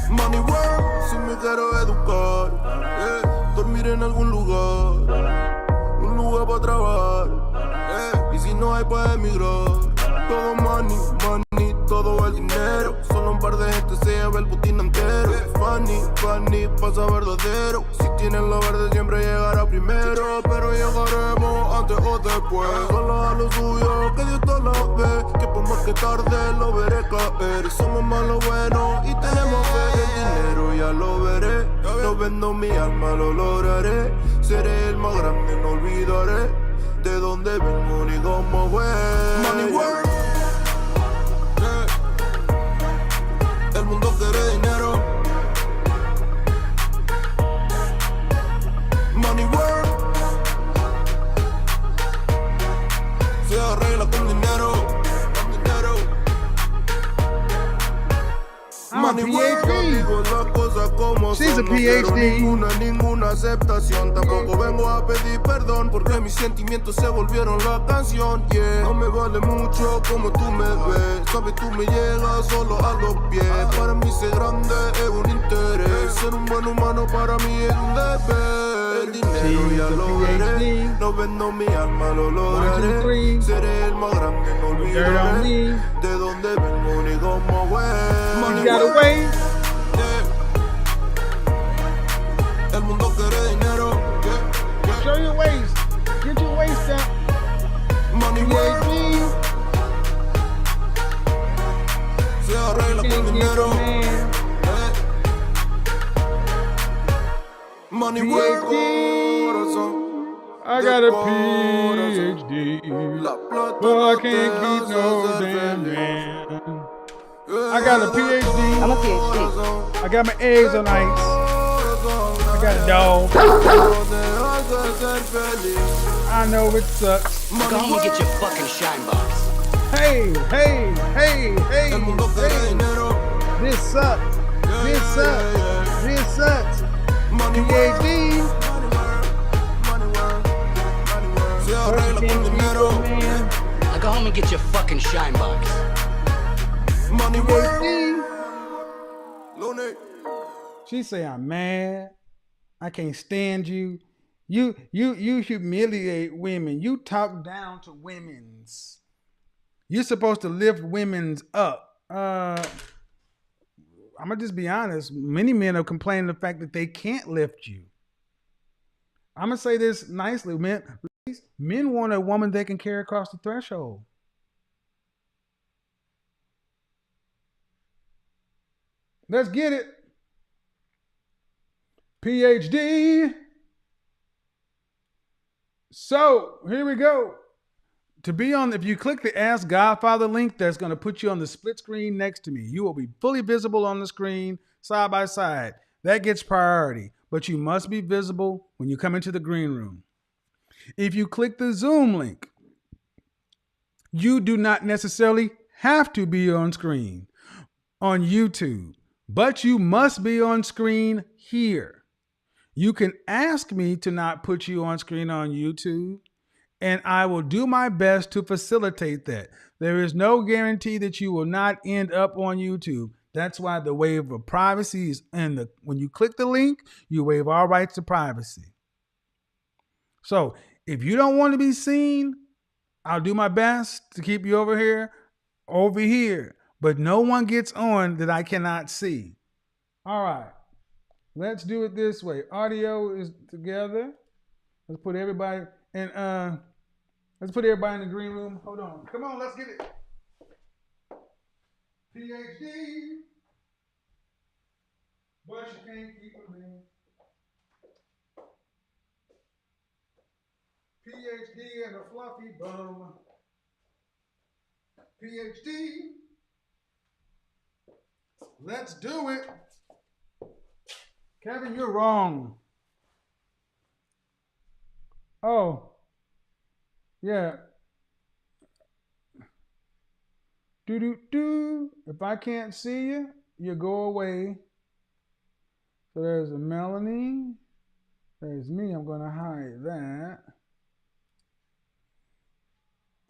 Money work. Si me quiero educar, dormir en algún lugar, un lugar para trabajar, y si no hay para emigrar. Todo money, money, todo el dinero. Solo un par de gente se lleva el botín entero. Funny, funny, pasa verdadero. Si tienes lo verde siempre llegará primero. Pero llegaremos antes o después. Solo a lo suyo, que Dios todo lo ve. Que por más que tarde lo veré caer. Somos más lo bueno y tenemos fe. El dinero ya lo veré. No vendo mi alma, lo lograré. Seré el más grande, no olvidaré de dónde vengo ni cómo fue. Money work. El mundo quiere dinero. Money work. Se arregla con dinero. I'm a PhD. She's a No quiero PhD. ninguna aceptación. Tampoco vengo a pedir perdón porque mis sentimientos se volvieron la canción. Yeah, no me vale mucho como tú me ves. Sabes, tú me llegas solo a los pies. Para mí ser grande es un interés. Ser un buen humano para mí es un deber. El dinero ya lo veré. No vendo mi alma, lo lograré. Seré el más grande, no olvidaré de dónde vengo ni cómo voy. You got away. El mundo quiere dinero. Show your waist. Get your waist up. Money work. PhD. Se arregla con dinero. Money work. Corazón. I got a PhD, but I can't keep no damn man. I got a PhD. I'm a PhD. I got my eggs on ice. I got a dog. I know it sucks. Go home and get your fucking shine box. Hey, hey, hey, hey, El mundo quiere hey. dinero. This sucks. This sucks. This sucks. Money work. PhD. Se arregla con dinero. Now go home and get your fucking shine box. Money work. PhD. Lunes. She say I'm mad. I can't stand you. You humiliate women. You talk down to women's. You're supposed to lift women's up. I'm gonna just be honest. Many men are complaining the fact that they can't lift you. I'm gonna say this nicely, men want a woman they can carry across the threshold. Let's get it. PhD. So here we go. To be on, if you click the Ask Godfather link, that's going to put you on the split screen next to me. You will be fully visible on the screen, side by side. That gets priority, but you must be visible when you come into the green room. If you click the Zoom link, you do not necessarily have to be on screen on YouTube, but you must be on screen here. You can ask me to not put you on screen on YouTube, and I will do my best to facilitate that. There is no guarantee that you will not end up on YouTube. That's why the waiver of privacy is when you click the link, you waive all rights to privacy. So if you don't want to be seen, I'll do my best to keep you over here, but no one gets on that I cannot see. All right. Let's do it this way. Audio is together. Let's put everybody in the green room. Hold on. Come on, let's get it. PhD. But you can't keep it in. PhD and a fluffy bum. PhD. Let's do it. Kevin, you're wrong. Oh, yeah. If I can't see you, you go away. So there's a Melanie. There's me. I'm going to hide that.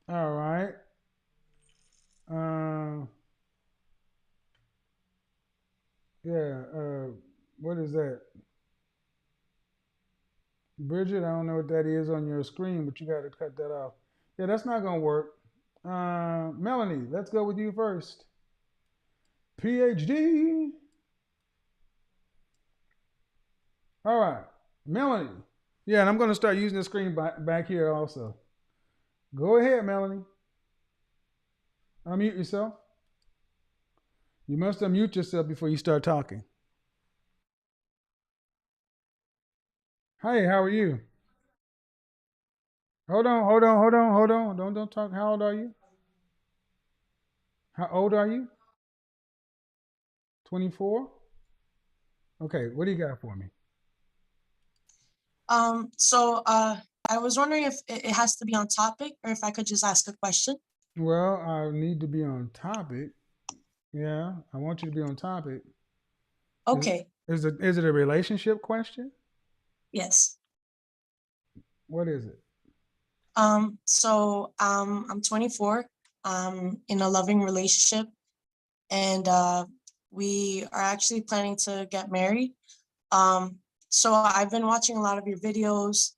All right. What is that? Bridget, I don't know what that is on your screen, but you got to cut that off. Yeah, that's not going to work. Melanie, let's go with you first. PhD. All right, Melanie. Yeah, and I'm going to start using the screen back here also. Go ahead, Melanie. Unmute yourself. You must unmute yourself before you start talking. Hi, how are you? Hold on. Don't talk. How old are you? How old are you? 24? Okay, what do you got for me? I was wondering if it has to be on topic or if I could just ask a question. Well, I need to be on topic. Yeah, I want you to be on topic. Okay. Is it a relationship question? Yes. What is it? So I'm 24. In a loving relationship, and we are actually planning to get married. So I've been watching a lot of your videos,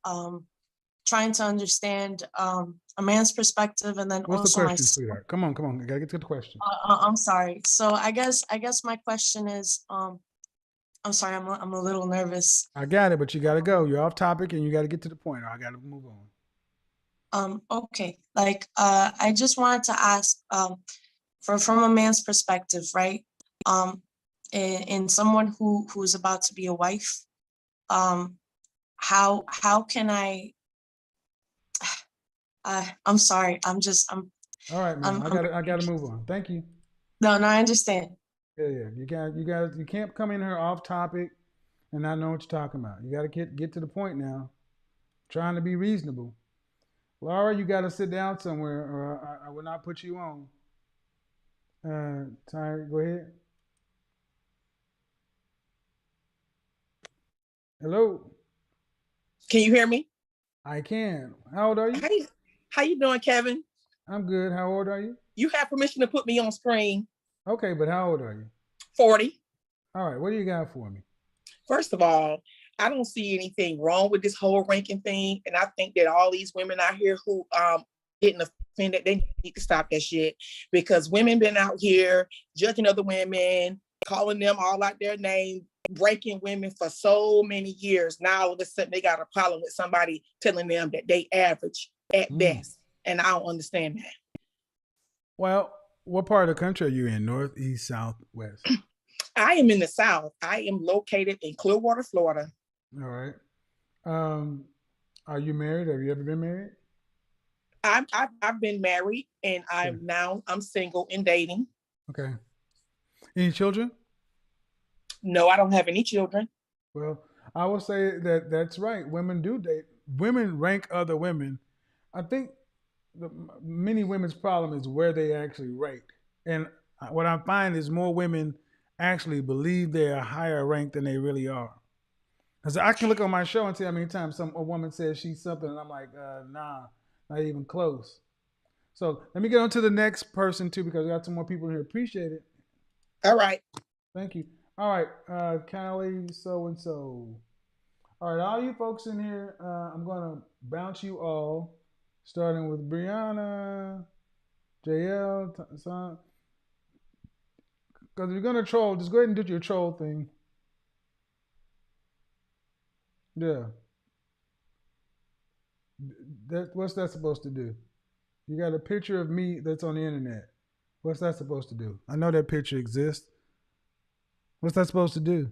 trying to understand a man's perspective, and then What's the also question, sweetheart? Come on. I gotta get to the question. I'm sorry. So I guess my question is, I'm sorry, I'm a little nervous. I got it, but you gotta go. You're off topic, and you gotta get to the point, or I gotta move on. Okay, like I just wanted to ask, from a man's perspective, right? In someone who's about to be a wife, how can I'm sorry, I'm All right, man. I gotta move on. Thank you. no, I understand. Yeah. You can't come in here off topic and not know what you're talking about. You gotta get to the point now. Trying to be reasonable. Laura, you gotta sit down somewhere, or I will not put you on. Ty, go ahead. Hello. Can you hear me? I can. How old are you? How you doing, Kevin? I'm good. How old are you? You have permission to put me on screen. Okay, but how old are you? 40. All right, what do you got for me? First of all, I don't see anything wrong with this whole ranking thing. And I think that all these women out here who getting offended, they need to stop that shit. Because women been out here judging other women, calling them all out their name, breaking women for so many years. Now all of a sudden they got a problem with somebody telling them that they average at best. And I don't understand that. Well, what part of the country are you in? North, east, south, west? I am in the South. I am located in Clearwater, Florida. All right. Are you married? Have you ever been married? I've been married, and I'm single and dating. Okay. Any children? No, I don't have any children. Well, I will say that's right. Women do date. Women rank other women. I think many women's problem is where they actually rate. And what I find is more women actually believe they're a higher rank than they really are. Because I can look on my show and see how many times a woman says she's something, and I'm like, nah, not even close. So let me get on to the next person too, because we got some more people here. Appreciate it. All right. Thank you. All right, Callie, so-and-so. All right, all you folks in here, I'm going to bounce you all, starting with Brianna, JL, son. Because if you're going to troll, just go ahead and do your troll thing. Yeah. What's that supposed to do? You got a picture of me that's on the internet. What's that supposed to do? I know that picture exists. What's that supposed to do?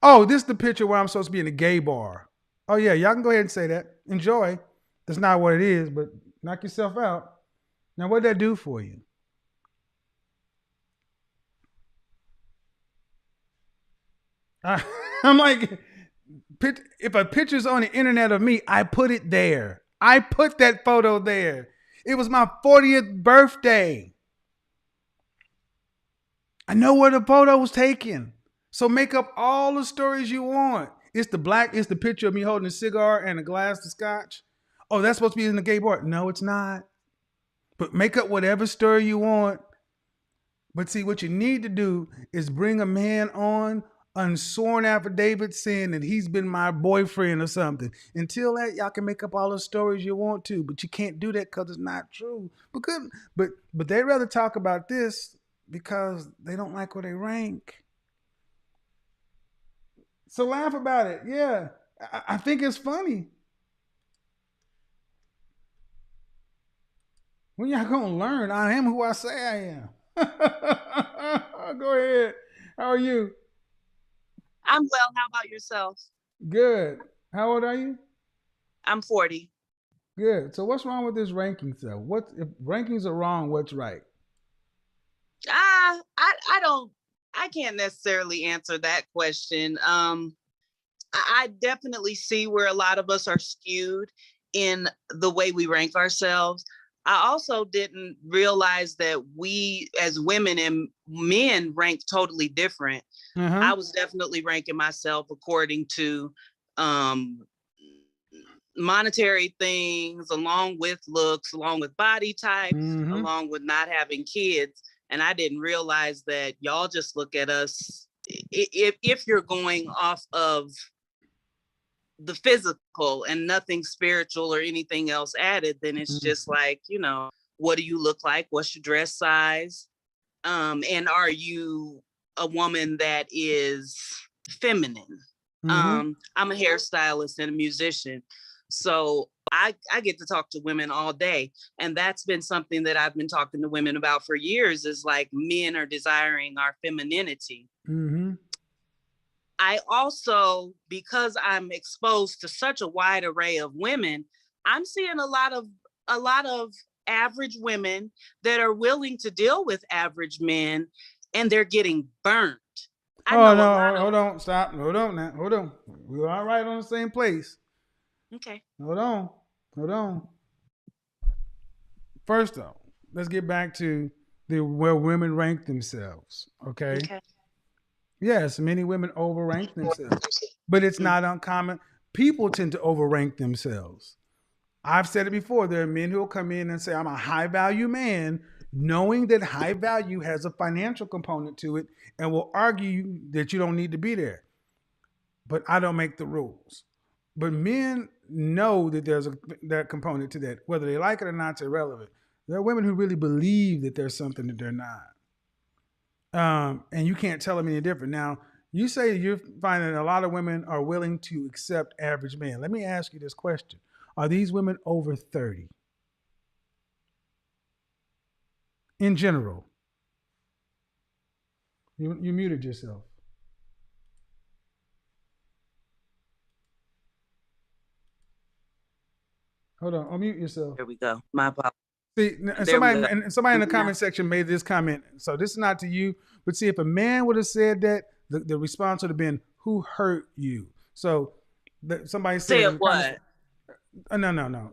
Oh, this is the picture where I'm supposed to be in a gay bar. Oh, yeah, y'all can go ahead and say that. Enjoy. That's not what it is, but knock yourself out. Now, what did that do for you? I'm like, if a picture's on the internet of me, I put it there. I put that photo there. It was my 40th birthday. I know where the photo was taken. So make up all the stories you want. It's the picture of me holding a cigar and a glass of scotch. Oh, that's supposed to be in the gay bar. No, it's not. But make up whatever story you want. But see, what you need to do is bring a man on unsworn affidavit saying that he's been my boyfriend or something. Until that, y'all can make up all the stories you want to, but you can't do that because it's not true. But they'd rather talk about this because they don't like where they rank. So laugh about it. Yeah, I think it's funny. When y'all gonna learn? I am who I say I am. Go ahead. How are you? I'm well. How about yourself? Good. How old are you? I'm 40. Good. So what's wrong with this ranking stuff? What if rankings are wrong? What's right? I can't necessarily answer that question. I definitely see where a lot of us are skewed in the way we rank ourselves. I also didn't realize that we as women and men rank totally different. I was definitely ranking myself according to monetary things, along with looks, along with body type, along with not having kids. And I didn't realize that y'all just look at us, if you're going off of the physical and nothing spiritual or anything else added, then it's just like, you know, what do you look like? What's your dress size? And are you a woman that is feminine? I'm a hairstylist and a musician. So I get to talk to women all day. And that's been something that I've been talking to women about for years, is like, men are desiring our femininity. I also, because I'm exposed to such a wide array of women, I'm seeing a lot of average women that are willing to deal with average men, and they're getting burnt. Hold on, stop. Hold on. We're all right on the same place. Okay. Hold on. First though, let's get back to where women rank themselves. Okay. Yes, many women overrank themselves, but it's not uncommon. People tend to overrank themselves. I've said it before. There are men who will come in and say, I'm a high value man, knowing that high value has a financial component to it, and will argue that you don't need to be there. But I don't make the rules. But men know that there's that component to that. Whether they like it or not, it's irrelevant. There are women who really believe that there's something that they're not. And you can't tell them any different. Now, you say you're finding a lot of women are willing to accept average men. Let me ask you this question. Are these women over 30? In general. You muted yourself. Hold on, unmute yourself. There we go. My apologies. See, somebody in the comment section made this comment. So this is not to you, but see, if a man would have said that, the response would have been, "Who hurt you?" So somebody said what? No.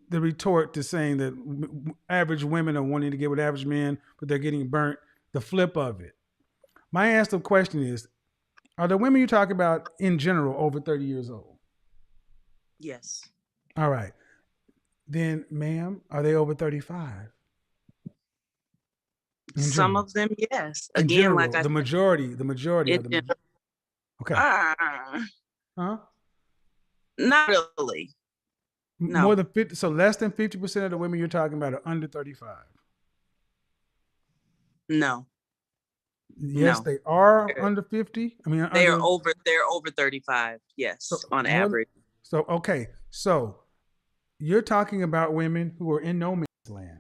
The retort to saying that average women are wanting to get with average men, but they're getting burnt. The flip of it. My answer to the question is, are the women you talk about in general over 30 years old? Yes. All right. Then, ma'am, are they over 35? Some of them, yes. In Again, general, like the majority of them. Okay. Huh? Not really. No. More than 50. So less than 50% of the women you're talking about are under 35. No. Yes, they are under 50. I mean, they're over 35. Yes, so on average. Okay. So you're talking about women who are in no man's land.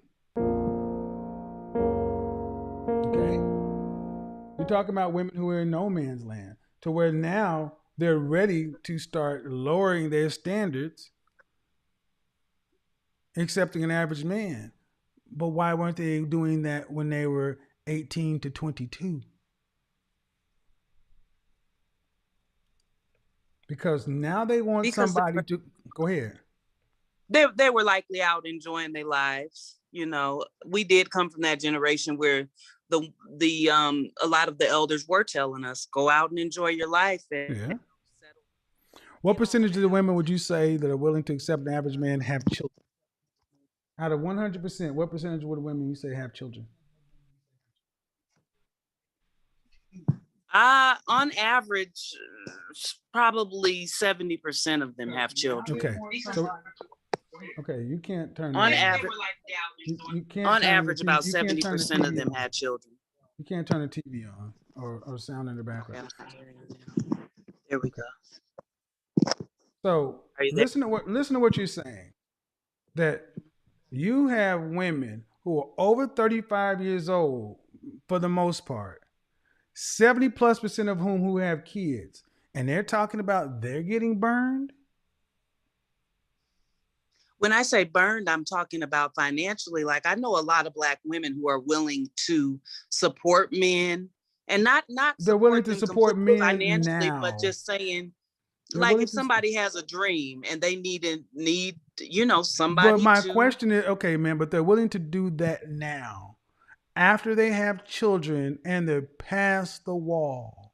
Okay. You're talking about women who are in no man's land, to where now they're ready to start lowering their standards, accepting an average man. But why weren't they doing that when they were 18 to 22? Because now they want somebody to go ahead. They were likely out enjoying their lives. You know, we did come from that generation where a lot of the elders were telling us, go out and enjoy your life. Yeah. What percentage of the women would you say that are willing to accept an average man have children? Out of 100%, what percentage would the women you say have children? On average, probably 70% of them have children. Okay. So, okay, you can't turn on average. You can't on average, about 70% of them had children. You can't turn the TV on or sound in the background. There we go. So listen to what you're saying. That you have women who are over 35 years old for the most part, 70+% of whom who have kids, and they're talking about they're getting burned. When I say burned, I'm talking about financially. Like, I know a lot of Black women who are willing to support men, and not they're willing to support men financially, now, but just saying, They're like willing if to. somebody has a dream and they need But somebody my to. question is, okay, man, but they're willing to do that now after they have children and they're past the wall.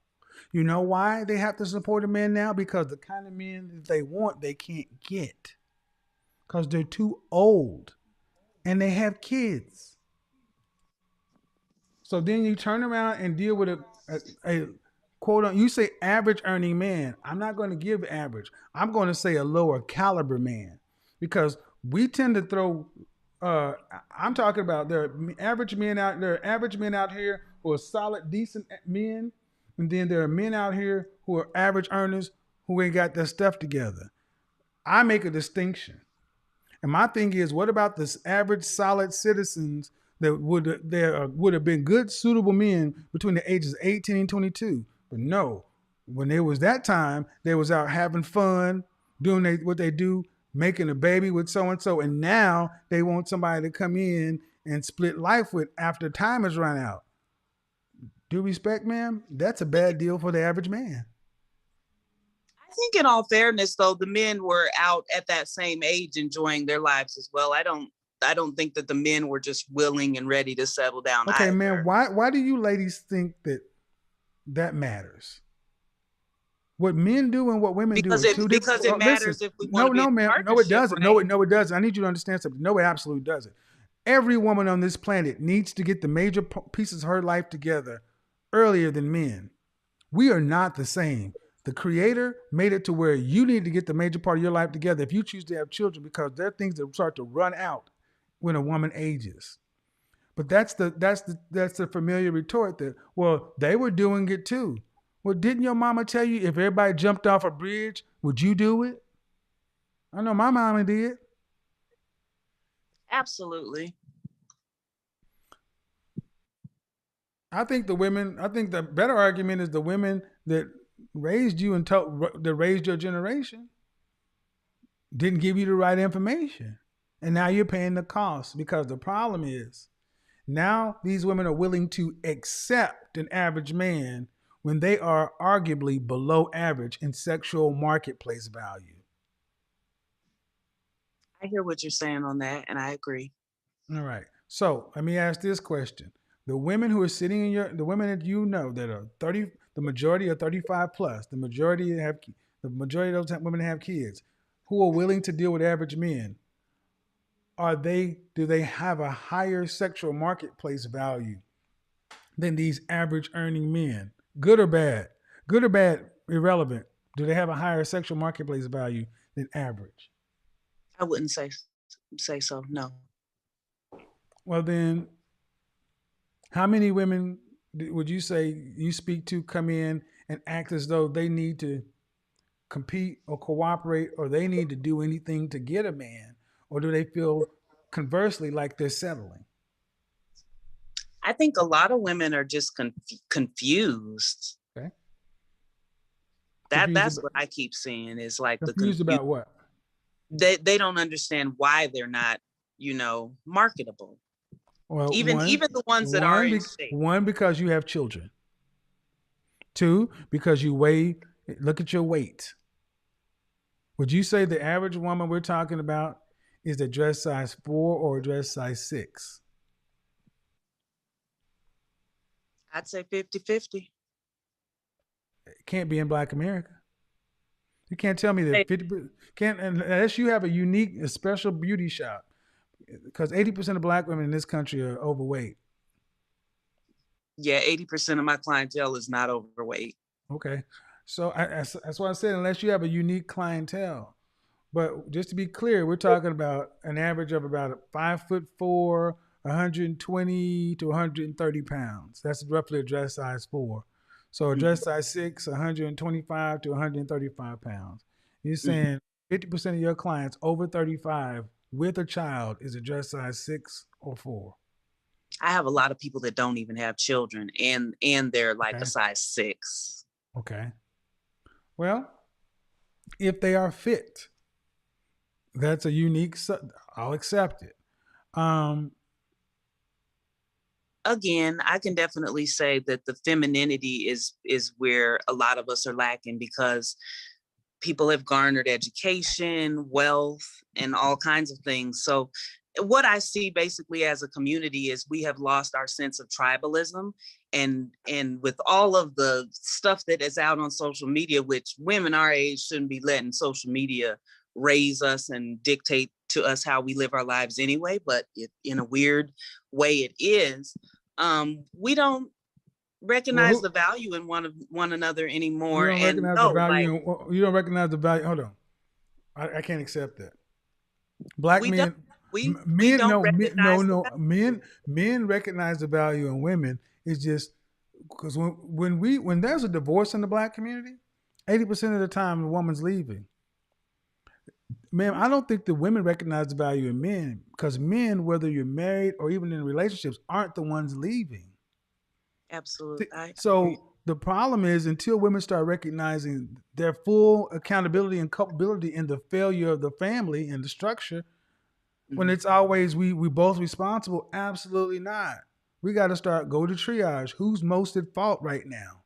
You know why they have to support a man now? Because the kind of men that they want, they can't get because they're too old and they have kids. So then you turn around and deal with a quote on you say average earning man. I'm not going to give average. I'm going to say a lower caliber man because we tend to throw. I'm talking about there are average men out there. Are average men out here who are solid, decent men, and then there are men out here who are average earners who ain't got their stuff together. I make a distinction. And my thing is, what about this average solid citizens that would have been good, suitable men between the ages of 18 and 22? But no, when it was that time, they was out having fun, doing what they do, making a baby with so and so, and now they want somebody to come in and split life with after time has run out. Due respect, ma'am, that's a bad deal for the average man. I think in all fairness, though, the men were out at that same age enjoying their lives as well. I don't think that the men were just willing and ready to settle down. Okay, either. man, why do you ladies think that matters? What men do and what women do are two different. Because it matters if we want to be no, in ma'am, partnership, no, it doesn't. right? No, it doesn't. I need you to understand something. No, it absolutely doesn't. Every woman on this planet needs to get the major pieces of her life together earlier than men. We are not the same. The Creator made it to where you need to get the major part of your life together if you choose to have children, because there are things that start to run out when a woman ages. But that's the familiar retort that, well, they were doing it too. Well, didn't your mama tell you if everybody jumped off a bridge, would you do it? I know my mama did. Absolutely. I think the better argument is the women that raised you and that raised your generation didn't give you the right information. And now you're paying the cost, because the problem is now these women are willing to accept an average man when they are arguably below average in sexual marketplace value. I hear what you're saying on that, and I agree. All right. So let me ask this question. The women who are sitting the women that you know that are 30, the majority are 35 plus, the majority of those women have kids who are willing to deal with average men. Do they have a higher sexual marketplace value than these average earning men? Good or bad? Good or bad, irrelevant. Do they have a higher sexual marketplace value than average? I wouldn't say so, no. Well, then, how many women would you say you speak to come in and act as though they need to compete or cooperate, or they need to do anything to get a man? Or do they feel conversely like they're settling? I think a lot of women are just confused. Okay. That's what I keep seeing is like confused about what? They don't understand why they're not, marketable. Well, even the ones that are in shape. One, because you have children. Two, because look at your weight. Would you say the average woman we're talking about is a dress size 4 or a dress size 6? I'd say 50-50. It can't be in Black America. You can't tell me that 50 can't, unless you have a special beauty shop, because 80% of Black women in this country are overweight. Yeah, 80% of my clientele is not overweight. Okay, so that's why I said unless you have a unique clientele. But just to be clear, we're talking about an average of about 5'4", 120 to 130 pounds. That's roughly a dress size 4. So a dress size 6, 125 to 135 pounds. You're saying 50% of your clients over 35 with a child is a dress size 6 or 4. I have a lot of people that don't even have children, and they're like a size 6. Okay. Well, if they are fit, that's a unique. I'll accept it. Again, I can definitely say that the femininity is where a lot of us are lacking, because people have garnered education, wealth, and all kinds of things. So what I see basically as a community is we have lost our sense of tribalism, and with all of the stuff that is out on social media, which women our age shouldn't be letting social media raise us and dictate to us how we live our lives anyway, but in a weird way it is. We don't recognize the value in one another anymore. You don't And recognize the value. You don't recognize the value. Hold on, I can't accept that. Black we men, don't, we men, don't no, recognize men recognize the value in women. It's just because when there's a divorce in the Black community, 80% of the time the woman's leaving. Man, I don't think the women recognize the value in men, because men, whether you're married or even in relationships, aren't the ones leaving. Absolutely. So the problem is, until women start recognizing their full accountability and culpability in the failure of the family and the structure, when it's always we both responsible, absolutely not. We got to go to triage. Who's most at fault right now?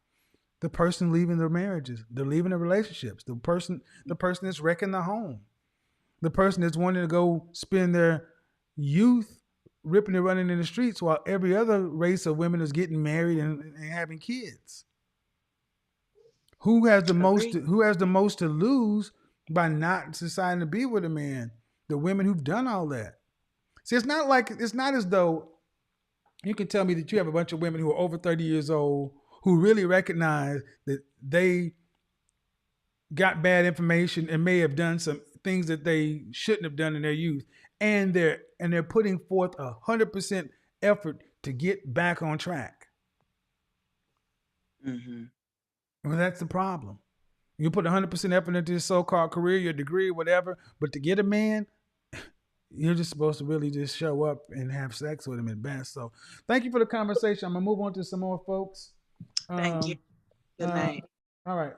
The person leaving their marriages, they're leaving the relationships, the person that's wrecking the home, the person that's wanting to go spend their youth ripping and running in the streets while every other race of women is getting married and having kids. Who has the most to lose by not deciding to be with a man? The women who've done all that. See, it's not as though you can tell me that you have a bunch of women who are over 30 years old who really recognize that they got bad information and may have done some things that they shouldn't have done in their youth, and they're putting forth 100% effort to get back on track. Mm-hmm. Well, that's the problem. You put 100% effort into this so-called career, your degree, whatever, but to get a man, you're just supposed to really just show up and have sex with him at best. So thank you for the conversation. I'm going to move on to some more folks. Thank you. Good night. All right.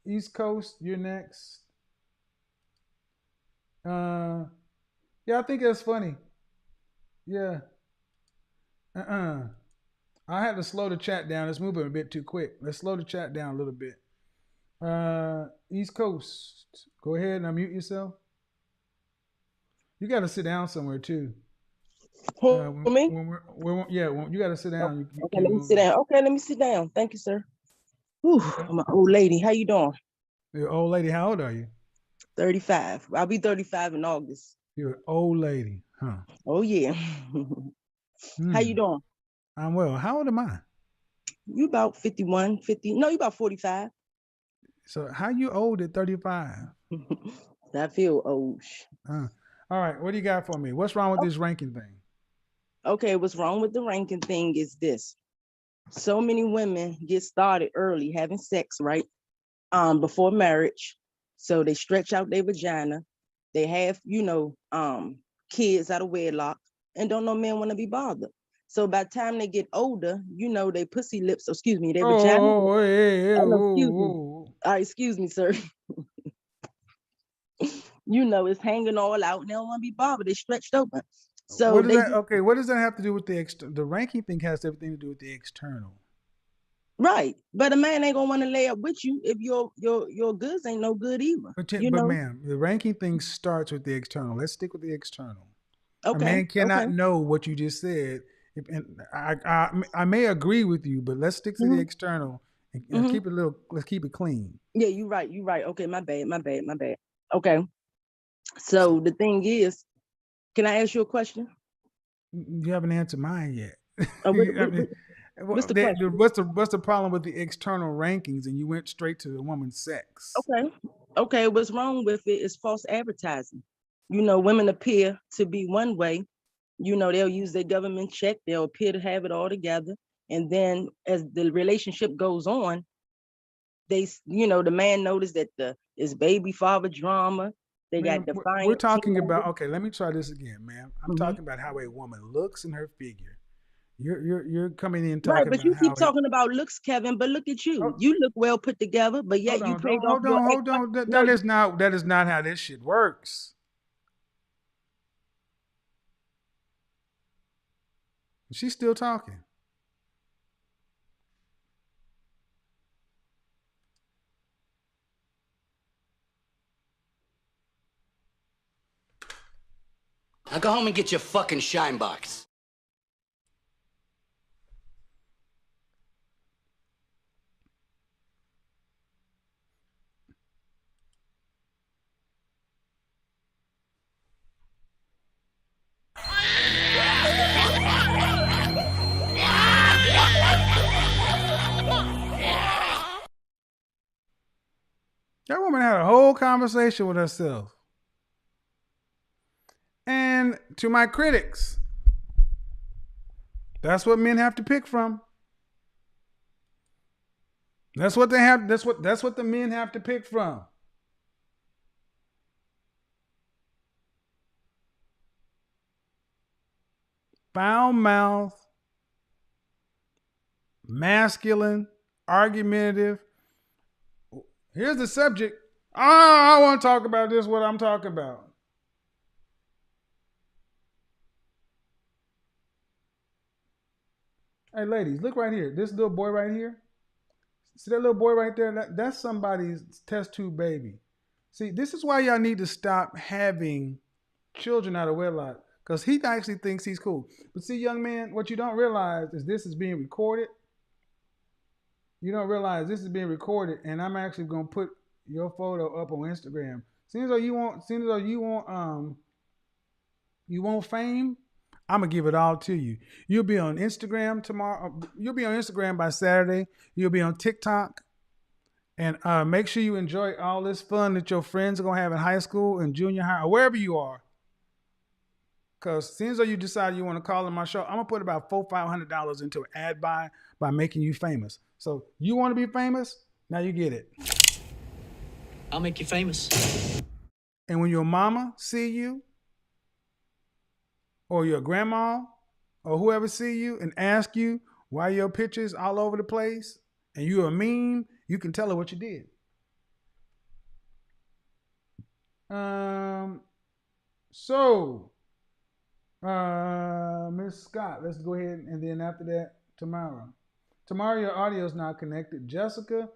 East Coast, you're next. Yeah, I think that's funny. Yeah. I had to slow the chat down. It's moving a bit too quick. Let's slow the chat down a little bit. East Coast, go ahead and unmute yourself. You got to sit down somewhere too. Me? You got to sit down. Okay, let me sit down. Okay, let me sit down. Thank you, sir. Whew, okay. I'm an old lady. How you doing? You're an old lady. How old are you? 35. I'll be 35 in August. You're an old lady, huh? Oh, yeah. How you doing? I'm well. How old am I? You about 51, 50. No, you about 45. So how you old at 35? I feel old. All right. What do you got for me? What's wrong with this ranking thing? Okay, what's wrong with the ranking thing is this. So many women get started early having sex, right? Before marriage. So they stretch out their vagina. They have, kids out of wedlock, and don't no man want to be bothered. So by the time they get older, their pussy lips, their vagina. All right, excuse me, sir. It's hanging all out, and they don't want to be bothered. They stretched open. So what does that have to do with the ranking thing? Has everything to do with the external. Right, but a man ain't gonna want to lay up with you if your goods ain't no good either. But ma'am, the ranking thing starts with the external. Let's stick with the external. Okay. A man cannot know what you just said, and I may agree with you, but let's stick to the external and keep it let's keep it clean. Yeah, you're right. Okay, my bad. Okay, so the thing is, can I ask you a question? You haven't answered mine yet. What's the what's the problem with the external rankings, and you went straight to the woman's sex? Okay. What's wrong with it is false advertising. Women appear to be one way. They'll use their government check. They'll appear to have it all together, and then as the relationship goes on, the man noticed that it's baby father drama. They got defiant. We're talking about. Okay, let me try this again, ma'am. I'm talking about how a woman looks in her figure. You're coming in talking right, but about you keep talking about looks, Kevin. But look at you. You look well put together, but yet you paid off your ex. Hold on. That is not how this shit works. She's still talking. Now go home and get your fucking shine box. That woman had a whole conversation with herself. And to my critics, that's what men have to pick from. That's what they have. That's what the men have to pick from. Foul mouth, masculine, argumentative. Here's the subject. I want to talk about this, what I'm talking about. Hey, ladies, look right here. This little boy right here. See that little boy right there? That's somebody's test tube baby. See, this is why y'all need to stop having children out of wedlock, because he actually thinks he's cool. But see, young man, what you don't realize is this is being recorded. You don't realize this is being recorded, and I'm actually gonna put your photo up on Instagram. Seems though you want fame, I'm gonna give it all to you. You'll be on Instagram tomorrow. You'll be on Instagram by Saturday. You'll be on TikTok. And make sure you enjoy all this fun that your friends are gonna have in high school and junior high or wherever you are. Because since though you decide you want to call in my show, I'm gonna put about $400-500 into an ad buy by making you famous. So you want to be famous? Now you get it. I'll make you famous. And when your mama see you, or your grandma, or whoever see you and ask you why your pictures all over the place, and you're a meme, you can tell her what you did. Miss Scott, let's go ahead, and then after that, Tamara. Tamara, your audio is not connected. Jessica,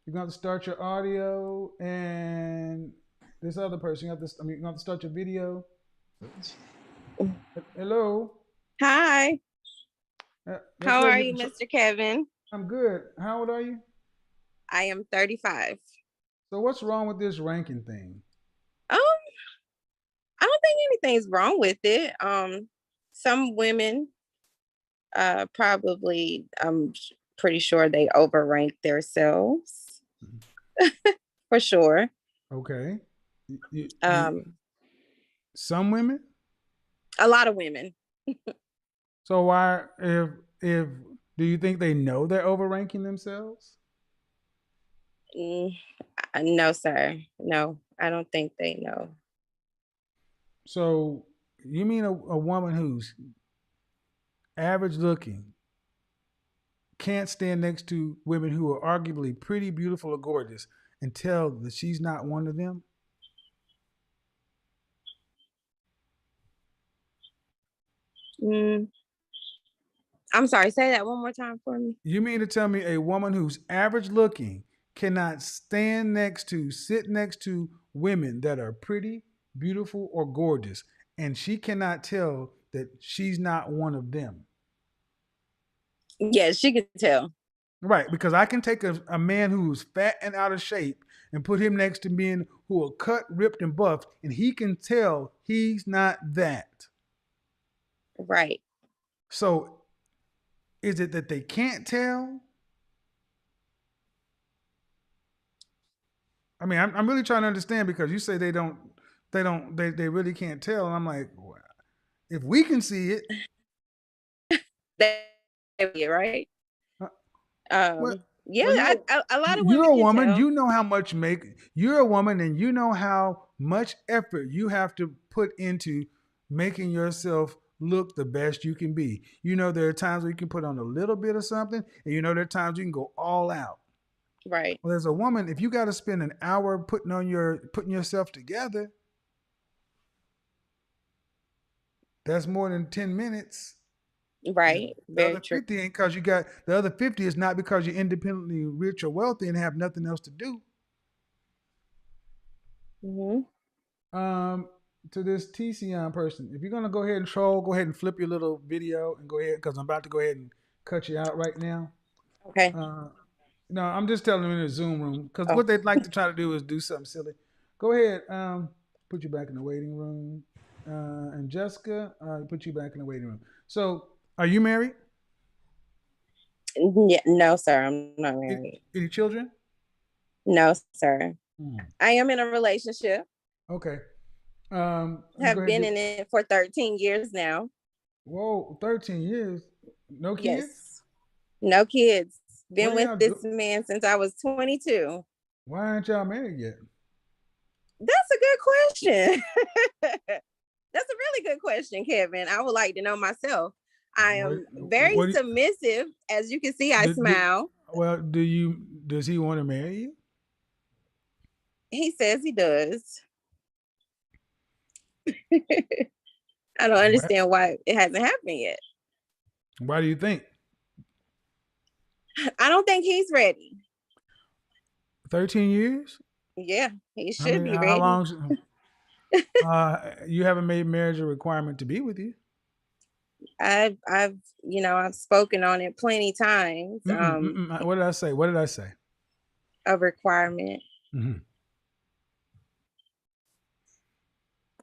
you're going to start your audio, and this other person, you're going to have to start your video. Hello. Hi. How are you, Mr. Kevin? I'm good. How old are you? I am 35. So what's wrong with this ranking thing? I don't think anything's wrong with it. Some women probably, I'm pretty sure they overrank themselves. For sure. Okay. Some women? A lot of women. So why, if do you think they know they're overranking themselves? No, sir. No, I don't think they know. So you mean a woman who's average looking can't stand next to women who are arguably pretty, beautiful, or gorgeous and tell that she's not one of them? I'm sorry, say that one more time for me. You mean to tell me a woman who's average looking cannot sit next to women that are pretty, beautiful, or gorgeous, and she cannot tell that she's not one of them? Yes, she could tell. Right, because I can take a man who's fat and out of shape and put him next to men who are cut, ripped, and buffed, and he can tell he's not that. Right. So is it that they can't tell? I mean, I'm really trying to understand, because you say they really can't tell. And I'm like, well, if we can see it. Right. Well, yeah, a lot of women. You're a woman. Tell. You know how much you're a woman, and you know how much effort you have to put into making yourself look the best you can be. You know, there are times where you can put on a little bit of something, and you know there are times you can go all out. Right. Well, as a woman, if you got to spend an hour putting yourself together, that's more than 10 minutes. Right. The other 50 ain't because the other 50 is not because you're independently rich or wealthy and have nothing else to do. Mm-hmm. to this TCon person. If you're gonna go ahead and troll, go ahead and flip your little video and go ahead, because I'm about to go ahead and cut you out right now. Okay. No, I'm just telling them in the Zoom room, because Oh. what they'd like to try to do is do something silly. Go ahead, put you back in the waiting room, and Jessica, put you back in the waiting room. So, are you married? Yeah, no, sir. I'm not married. Any children? No, sir. Hmm. I am in a relationship. Okay. Have been in it for 13 years now. Whoa, 13 years. No kids? Yes. No kids. Been What with y'all this do? man since I was 22. Why aren't y'all married yet? That's a good question. That's a really good question, Kevin. I would like to know myself. I am very submissive. As you can see, I smile. Well, does he want to marry you? He says he does. I don't understand why it hasn't happened yet. Why do you think? I don't think he's ready. 13 years? Yeah, he should be ready. How long? You haven't made marriage a requirement to be with you. I've spoken on it plenty times. What did I say? What did I say? A requirement. Mm-hmm.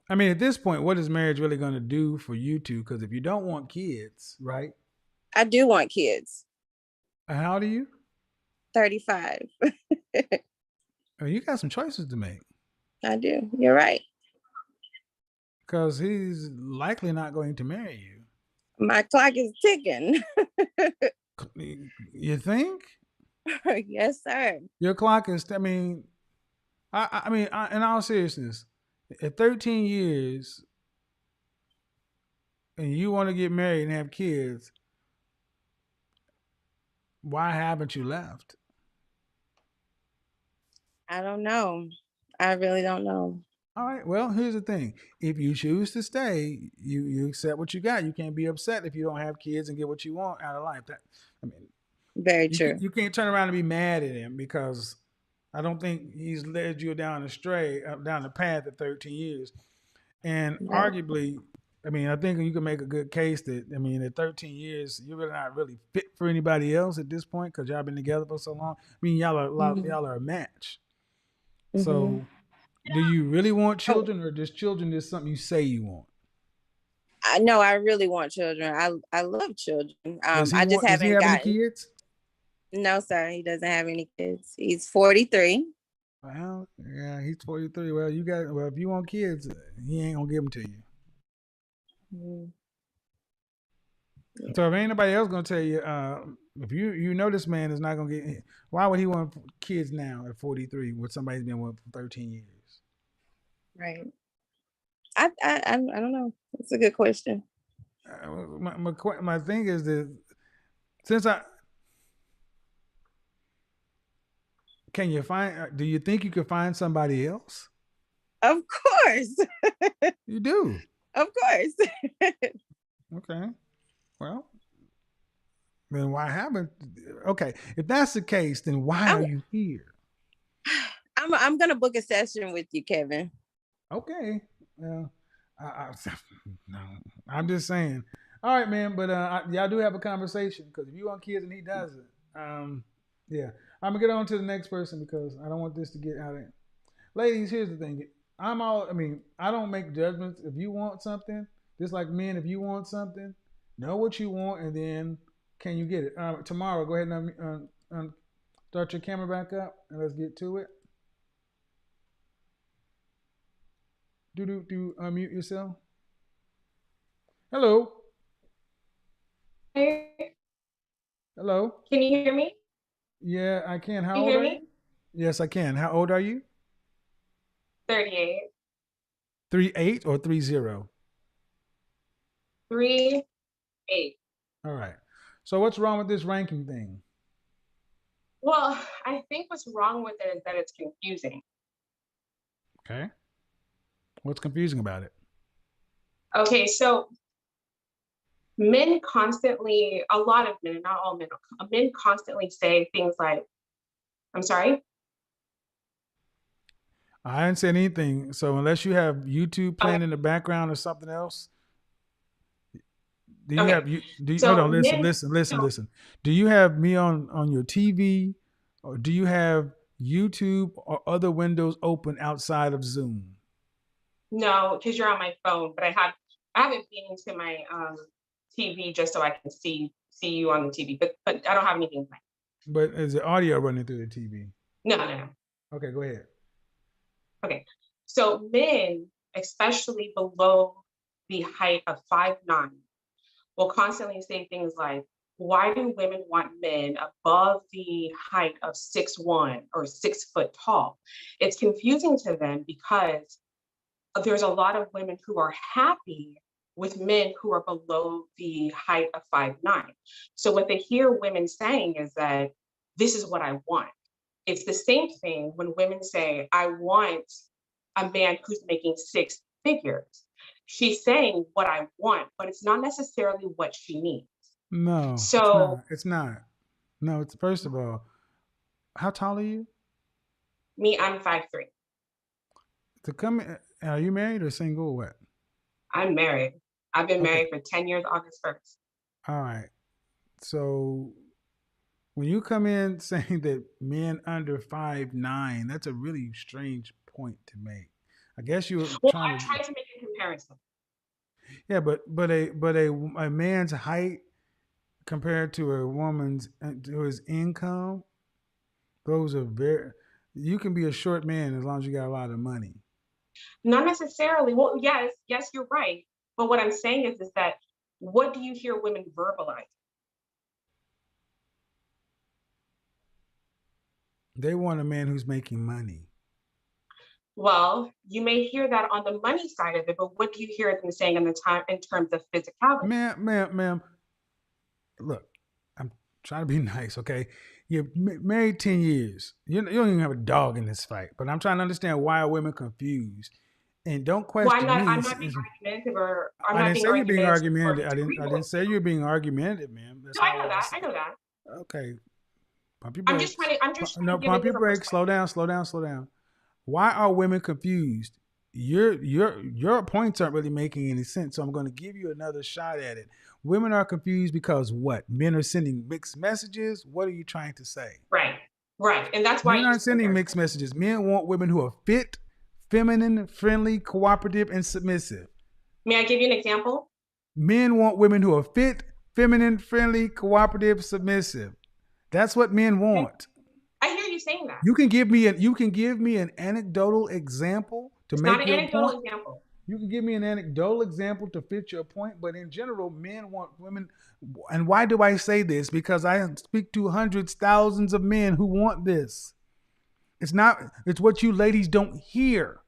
I mean, at this point, what is marriage really going to do for you two? Because if you don't want kids, right? I do want kids. How old are you? 35. Oh, you got some choices to make. I do. You're right. Because he's likely not going to marry you. My clock is ticking. You think? Yes, sir. Your clock is. I mean, in all seriousness, at 13 years, and you want to get married and have kids, why haven't you left? I don't know. I really don't know. All right. Well, here's the thing. If you choose to stay, you accept what you got. You can't be upset if you don't have kids and get what you want out of life. Very true. You can't turn around and be mad at him, because I don't think he's led you down the path at 13 years. And arguably, I think you can make a good case that, at 13 years, you're really not really fit for anybody else at this point, because y'all been together for so long. Y'all are a match. Mm-hmm. So, do you really want children, or just children is something you say you want? No, I really want children. I love children. Does he have any kids? No, sir. He doesn't have any kids. He's 43. Well, yeah, he's 43. Well, if you want kids, he ain't gonna give them to you. Mm-hmm. Yeah. So if ain't nobody else gonna tell you, if you know this man is not gonna get, why would he want kids now at 43 with somebody's been with for 13 years? Right. I don't know. It's a good question. My thing is that do you think you could find somebody else? Of course. You do? Of course. Okay. Well, then why haven't? Okay, if that's the case, then why are you here? I'm gonna book a session with you, Kevin. Okay. Well, no, I'm just saying. All right, man. But y'all do have a conversation, because if you want kids and he doesn't, yeah. I'm gonna get on to the next person, because I don't want this to get out of it. Ladies, here's the thing. I don't make judgments. If you want something, just like men, if you want something, know what you want, and then can you get it? Tomorrow, go ahead and start your camera back up, and let's get to it. Do unmute yourself. Hello. Hey. Hello. Can you hear me? Yeah, I can. How old are you? Yes, I can. How old are you? 38. 38 or 30? 38. All right. So what's wrong with this ranking thing? Well, I think what's wrong with it is that it's confusing. Okay. What's confusing about it? Okay, so men constantly, a lot of men, not all men constantly say things like, I'm sorry? I didn't say anything. So unless you have YouTube playing in the background or something else, do you have you? Do you, hold So on, listen. Do you have me on your TV, or do you have YouTube or other windows open outside of Zoom? no, because you're on my phone, but I have it beamed into my TV just so I can see you on the TV, but I don't have anything playing. But is the audio running through the TV? No. Okay, go ahead. Okay, so men, especially below the height of 5'9", will constantly say things like, why do women want men above the height of 6'1" or 6 foot tall? It's confusing to them because there's a lot of women who are happy with men who are below the height of 5'9". So what they hear women saying is that this is what I want. It's the same thing when women say, I want a man who's making 6 figures. She's saying what I want, but it's not necessarily what she needs. No, So it's not. No, it's first of all, how tall are you? me, I'm 5'3". To come in, are you married or single or what? I'm married. I've been Okay. married for 10 years, August 1st. All right. So when you come in saying that men under 5'9", that's a really strange point to make. I guess you were Well, trying I'm to. trying to make a comparison. Yeah, but a man's height compared to a woman's to his income, those are very. You can be a short man as long as you got a lot of money. Not necessarily. Well, yes, you're right. But what I'm saying is that what do you hear women verbalize? They want a man who's making money. Well, you may hear that on the money side of it, but what do you hear them saying in terms of physicality? Ma'am, look, I'm trying to be nice, okay? You're married 10 years. You don't even have a dog in this fight, but I'm trying to understand why are women confused? And don't question Well, me. I'm not being argumentative, or I'm I not didn't being say you're being argumentative. argumentative. I didn't say you're being argumentative, ma'am. That's No, I not know what I that. said. I know that. Okay, pump your I'm just brakes. trying to give a Pump your different brakes. Slow perspective. down. Why are women confused? Your points aren't really making any sense. So I'm going to give you another shot at it. Women are confused because what? Men are sending mixed messages. What are you trying to say? Right. And that's why Men aren't sending mixed messages. Men want women who are fit, feminine, friendly, cooperative, and submissive. May I give you an example? Men want women who are fit, feminine, friendly, cooperative, submissive. That's what men want. I hear you saying that. You can give me an anecdotal example to It's make not an your anecdotal point. example. You can give me an anecdotal example to fit your point, but in general, men want women. And why do I say this? Because I speak to hundreds, thousands of men who want this. It's what you ladies don't hear.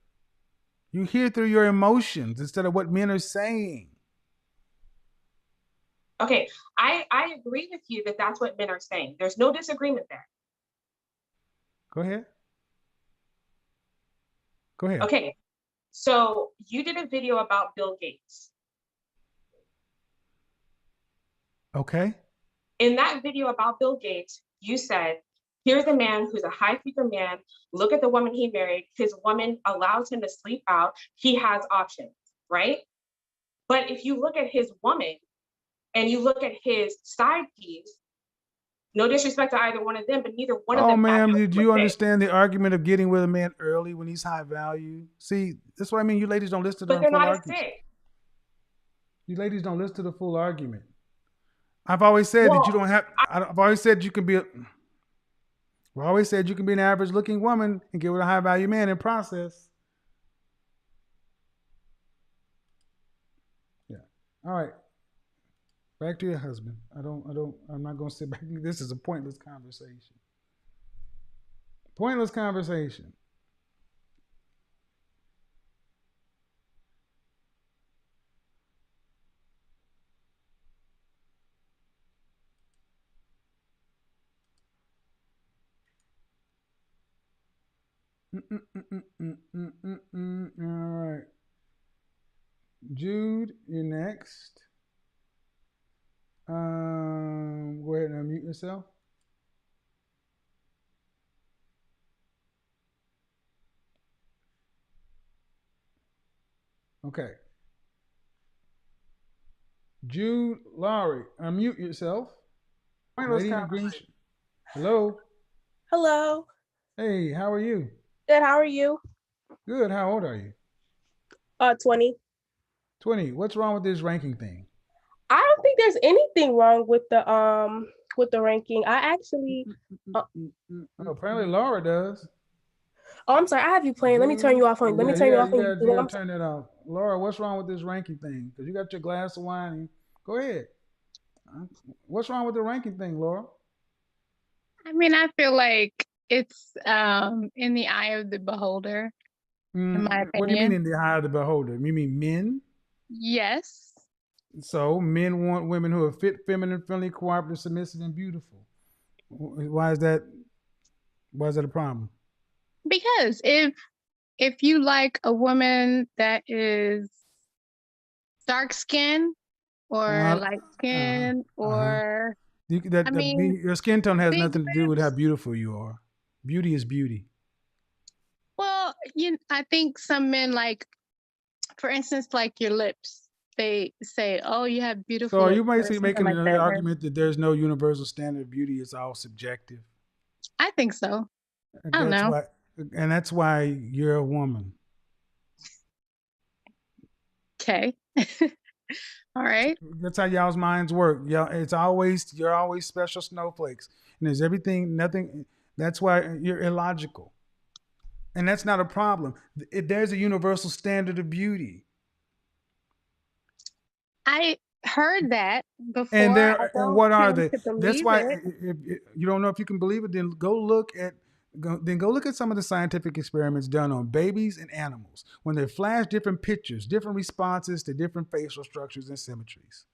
You hear through your emotions instead of what men are saying. Okay, I agree with you that that's what men are saying. There's no disagreement there. Go ahead. Okay, so you did a video about Bill Gates. Okay. In that video about Bill Gates, you said, here's a man who's a high figure man. Look at the woman he married. His woman allows him to sleep out. He has options, right? But if you look at his woman and you look at his side piece, no disrespect to either one of them, but neither one of them. Oh, ma'am, did you understand the argument of getting with a man early when he's high value? See, that's what I mean. You ladies don't listen to the full argument. You ladies don't listen to the full argument. I've always said that you don't have. I've always said you can be. I've always said you can be an average looking woman and get with a high value man in process. Yeah. All right. Back to your husband. I'm not going to sit back. This is a pointless conversation. Pointless conversation. All right. Jude, you're next. Go ahead and unmute yourself. Okay. Jude Lowry, unmute yourself. Lady in the green. Hello. Hello. Hey, how are you? Good. How are you? Good. How old are you? 20. 20. What's wrong with this ranking thing? I don't think there's anything wrong with the ranking. I actually Apparently Laura does. Oh, I'm sorry. I have you playing. Let me turn you off on. Let me turn you off on You YouTube. gotta turn it off. Laura, what's wrong with this ranking thing? Because you got your glass of wine. And, go ahead. What's wrong with the ranking thing, Laura? I mean, I feel like it's in the eye of the beholder, in my opinion. What do you mean in the eye of the beholder? You mean men? Yes. So men want women who are fit, feminine, friendly, cooperative, submissive, and beautiful. Why is that? Why is that a problem? Because if you like a woman that is dark skin or light skin or your skin tone has big nothing to do with how beautiful you are. Beauty is beauty. Well, I think some men like, for instance, like your lips. They say, "Oh, you have beautiful." So are lips," you basically making like the argument that there's no universal standard of beauty? It's all subjective. I think so. I don't know. And that's why you're a woman. Okay. All right. That's how y'all's minds work. Y'all, you're always special snowflakes. And there's nothing. That's why you're illogical. And that's not a problem. There's a universal standard of beauty. I heard that before. And what are they? That's why if you don't know if you can believe it, then go look at some of the scientific experiments done on babies and animals when they flash different pictures, different responses to different facial structures and symmetries.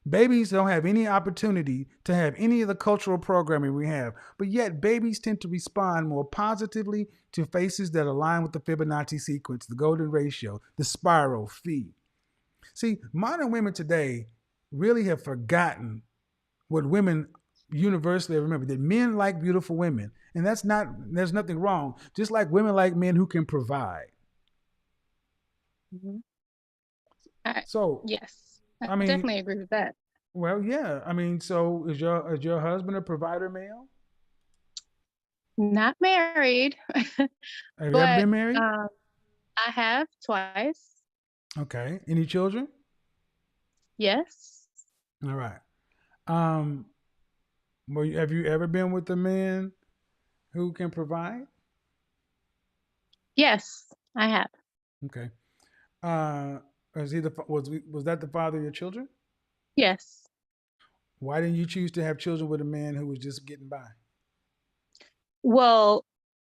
Babies don't have any opportunity to have any of the cultural programming we have, but yet babies tend to respond more positively to faces that align with the Fibonacci sequence, the golden ratio, the spiral, phi. See, modern women today really have forgotten what women universally remember, that men like beautiful women. And there's nothing wrong. Just like women like men who can provide. Mm-hmm. Yes, I definitely agree with that. Well, yeah. I mean, so is your husband a provider male? Not married. Have you ever been married? I have twice. Okay. Any children? Yes. All right. Have you ever been with a man who can provide? Yes, I have. Okay. Was that the father of your children? Yes. Why didn't you choose to have children with a man who was just getting by? Well,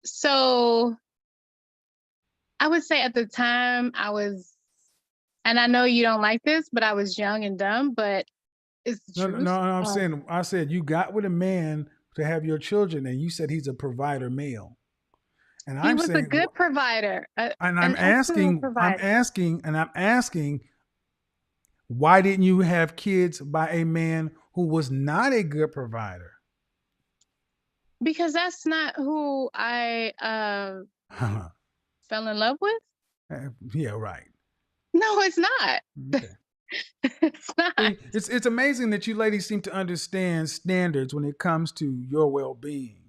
so I would say at the time I was, and I know you don't like this, but I was young and dumb, but it's the truth. No, I said you got with a man to have your children and you said he's a provider male. And he was a good provider. I'm asking, why didn't you have kids by a man who was not a good provider? Because that's not who I fell in love with. Yeah, right. No, it's not. Okay. It's not. It's amazing that you ladies seem to understand standards when it comes to your well-being.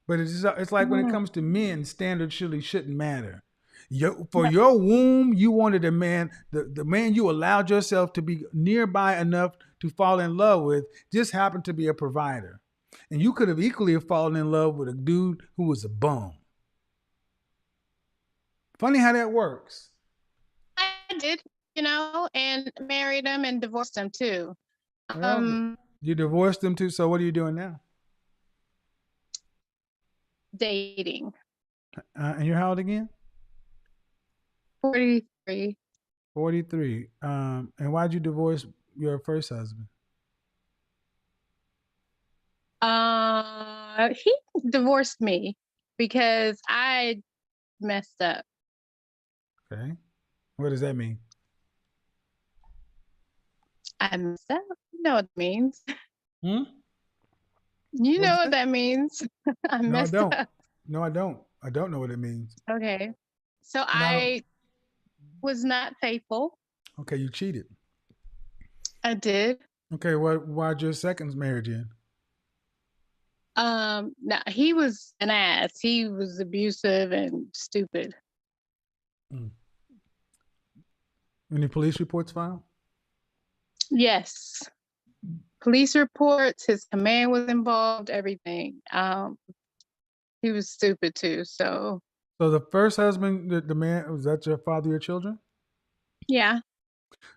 But it's like when it comes to men, standards shouldn't matter. Your womb, you wanted a man, the man you allowed yourself to be nearby enough to fall in love with just happened to be a provider. And you could have equally fallen in love with a dude who was a bum. Funny how that works. I did, and married him and divorced him too. You divorced him too, so what are you doing now? Dating. And you're how old again? 43. 43. And why'd you divorce your first husband? He divorced me because I messed up. Okay. What does that mean? I messed up. You know what it means. Hmm? You know what that means. I messed up. No, I don't. I don't know what it means. Okay. So I was not faithful. Okay, you cheated. I did. Okay, why'd your second marriage end? No, he was an ass. He was abusive and stupid. Any police reports filed? Yes. Police reports, his command was involved, everything. He was stupid too, so. So the first husband, the man, was that your father of your children? Yeah.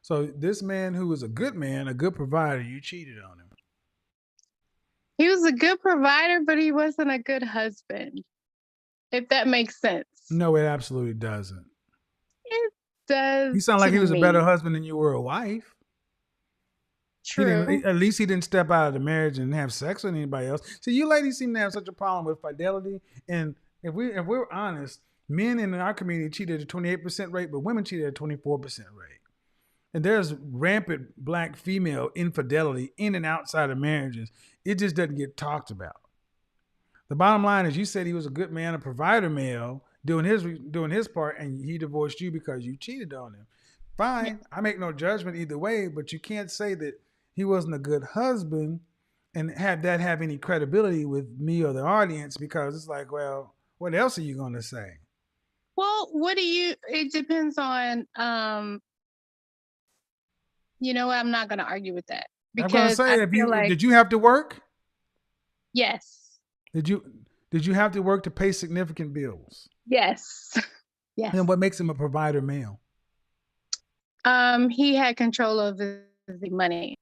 So this man who was a good man, a good provider, you cheated on him. He was a good provider, but he wasn't a good husband, if that makes sense. No, it absolutely doesn't. It does. You sound like he was a better husband than you were a wife. True. At least he didn't step out of the marriage and have sex with anybody else. See, you ladies seem to have such a problem with fidelity. And if we're honest, men in our community cheated at a 28% rate, but women cheated at a 24% rate. And there's rampant black female infidelity in and outside of marriages. It just doesn't get talked about. The bottom line is, you said he was a good man, a provider male, doing his part, and he divorced you because you cheated on him. Fine, yeah. I make no judgment either way, but you can't say that he wasn't a good husband and have any credibility with me or the audience, because it's like, well, what else are you going to say? Well, it depends on, you know, I'm not going to argue with that. Because I'm going to say, did you have to work? Yes. Did you have to work to pay significant bills? Yes. Yes. And what makes him a provider male? He had control of the money.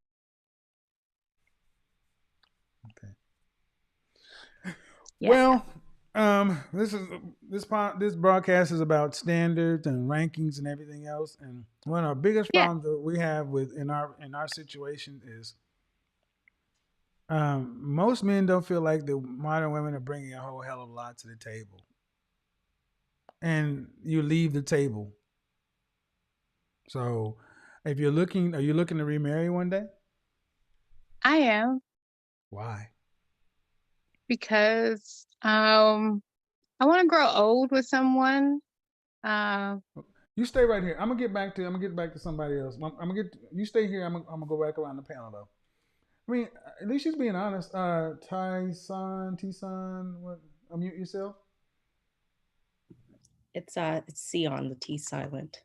Okay. Yeah. Well, this broadcast is about standards and rankings and everything else. And one of our biggest problems that we have in our situation is most men don't feel like the modern women are bringing a whole hell of a lot to the table. And you leave the table. So are you looking to remarry one day? I am. Why? Because I want to grow old with someone. You stay right here. I'm gonna get back to somebody else. You stay here. I'm gonna go back around the panel though. I mean, at least she's being honest. T-Son, what? Unmute yourself. It's Sion, the T silent.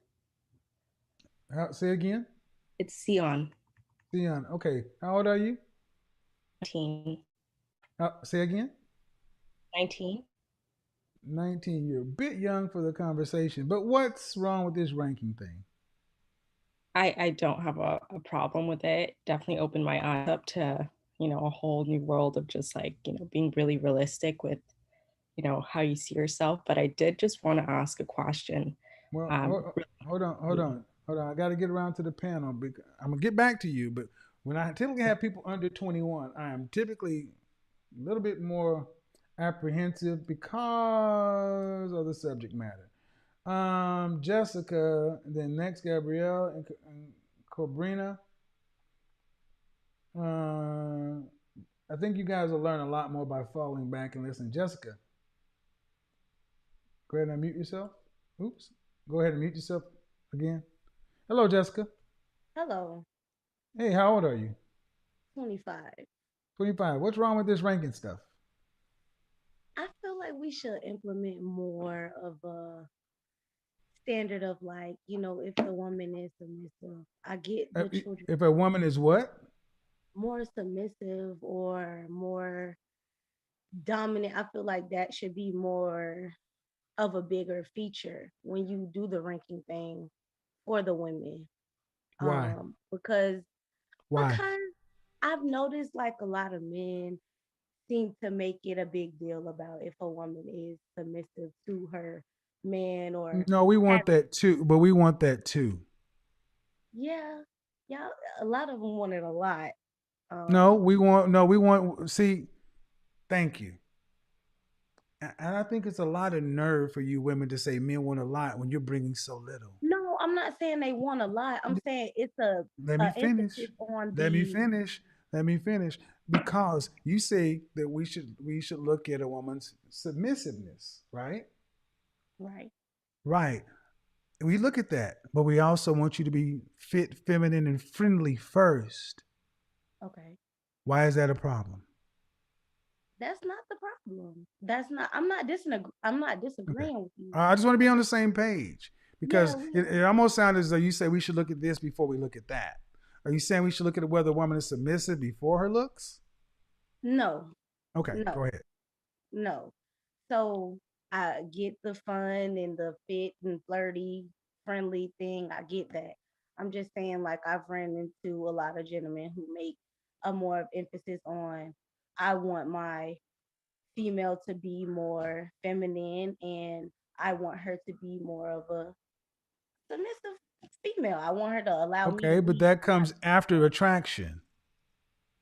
Say again. It's Sion. Sion. Okay. How old are you? 19. Say again. 19. 19. You're a bit young for the conversation, but what's wrong with this ranking thing? I don't have a problem with it. Definitely opened my eyes up to, a whole new world of just like, being really realistic with, how you see yourself. But I did just want to ask a question. Well, hold on. I got to get around to the panel. Because I'm going to get back to you, but when I typically have people under 21, I am typically a little bit more apprehensive because of the subject matter. Jessica, then next Gabrielle and Cobrina. I think you guys will learn a lot more by falling back and listening. Jessica, go ahead and unmute yourself. Oops. Go ahead and mute yourself again. Hello, Jessica. Hello. Hey, how old are you? 25. 25. What's wrong with this ranking stuff? I feel like we should implement more of a standard of like, if the woman is submissive. I get the children. If a woman is what? More submissive or more dominant. I feel like that should be more of a bigger feature when you do the ranking thing for the women. Why? Because Why? Because I've noticed like a lot of men seem to make it a big deal about if a woman is submissive to her man or no, we want that too, but we want that too. Yeah, a lot of them want it a lot. We want, see, thank you. And I think it's a lot of nerve for you women to say men want a lot when you're bringing so little. No, I'm not saying they want a lot. I'm saying it's Let me finish. Let me finish. Because you say that we should look at a woman's submissiveness, right? Right. Right. we look at that, but we also want you to be fit, feminine, and friendly first. Okay. Why is that a problem? That's not the problem. That's not. I'm not disagreeing with you. I just want to be on the same page because Yeah, it almost sounds as though you say we should look at this before we look at that. Are you saying we should look at whether a woman is submissive before her looks? No, Okay, no, go ahead. no. So I get the fun and the fit and flirty, friendly thing. I get that. I'm just saying, like, I've ran into a lot of gentlemen who make a more of emphasis on, I want my female to be more feminine and I want her to be more of a submissive female. I want her to allow me to Okay, but lead, that comes after attraction.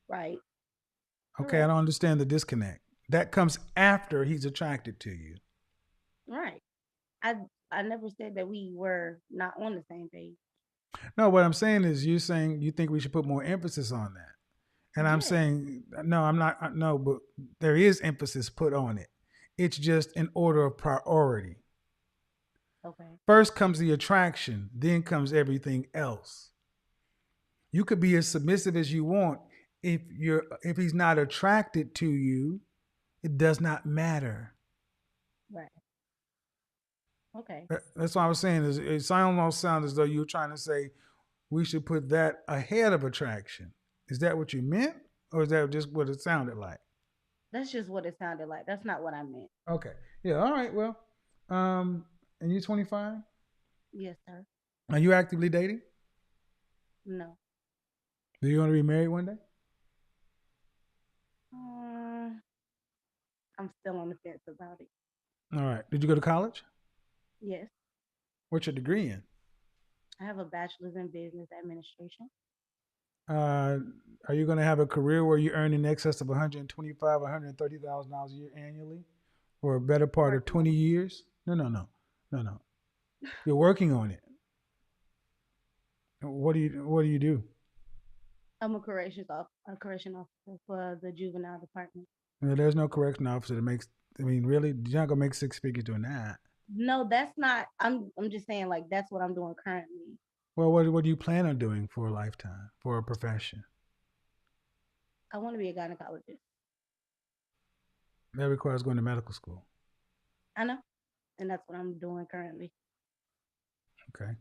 right? Okay, I Correct. don't understand the disconnect. That comes after he's attracted to you. Right. I I never said that we were not on the same page. No, what I'm saying is you're saying you think we should put more emphasis on that. And I'm Yeah. saying, no, I'm not, no, but there is emphasis put on it. It's just in order of priority. Okay. First comes the attraction, then comes everything else. You could be as submissive as you want. If he's not attracted to you, it does not matter. Right. Okay. That's what I was saying. It almost sounds as though you're trying to say we should put that ahead of attraction. Is that what you meant? Or is that just what it sounded like? That's just what it sounded like. That's not what I meant. Okay. Yeah. All right. Well, and you're 25? Yes, sir. Are you actively dating? No. Do you want to be married one day? I'm still on the fence about it. All right. Did you go to college? Yes. What's your degree in? I have a bachelor's in business administration. Are you going to have a career where you earn in excess of $125,000, $130,000 a year annually for a better part of 20 years? No. You're working on it. What do you do? I'm a correction officer for the juvenile department. There's no correction officer that makes. I mean, really, you're not gonna make six figures doing that. No, that's not. I'm just saying, like, that's what I'm doing currently. Well, what do you plan on doing for a lifetime, for a profession? I want to be a gynecologist. That requires going to medical school. I know, and that's what I'm doing currently. Okay.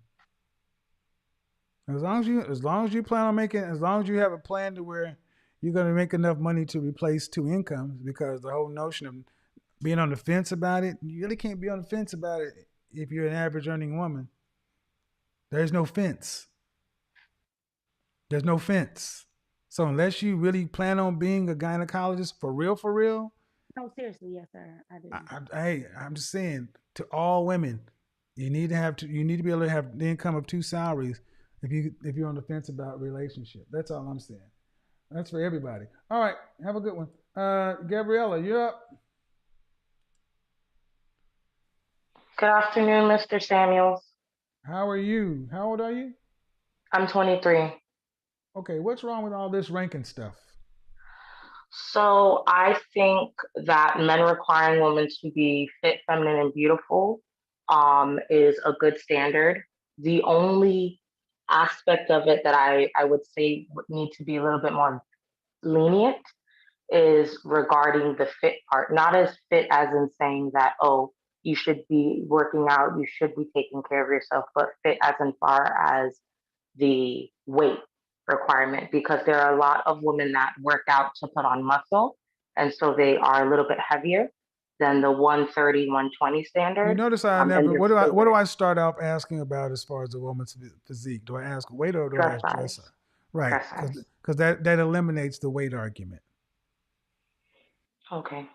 As long as you plan on making, as long as you have a plan to where you're going to make enough money to replace two incomes, because the whole notion of being on the fence about it, you really can't be on the fence about it if you're an average earning woman. There's no fence. There's no fence. So unless you really plan on being a gynecologist for real, No, seriously, yes, sir. I do. I'm just saying to all women, you need to be able to have the income of two salaries if you're on the fence about relationship. That's all I'm saying. That's for everybody. All right, have a good one. Gabriella, you're up. Good afternoon, Mr. Samuels. How are you? How old are you? I'm 23. Okay, what's wrong with all this ranking stuff? So I think that men requiring women to be fit, feminine, and beautiful is a good standard. The only aspect of it that I would say would need to be a little bit more lenient is regarding the fit part. Not as fit as in saying that, oh, you should be working out, you should be taking care of yourself, but fit as in far as the weight requirement, because there are a lot of women that work out to put on muscle. And so they are a little bit heavier than the 130, 120 standard. You notice I never, what do I start off asking about as far as a woman's physique? Do I ask weight or do I ask dress size? Right, because that eliminates the weight argument. Okay.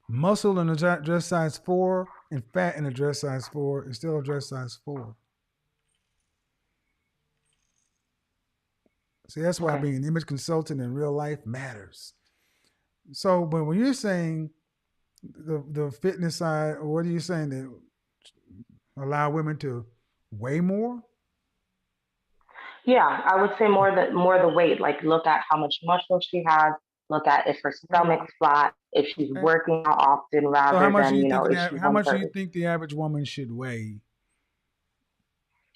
Muscle in a dress size 4 and fat in a dress size 4 is still a dress size 4. See, that's why being an image consultant in real life matters. So, but when you're saying the fitness side, what are you saying, that allow women to weigh more? Yeah, I would say more the weight. Like, look at how much muscle she has, look at if her stomach's flat, if she's working out often So rather than, if she's how much do you 130. think the average woman should weigh?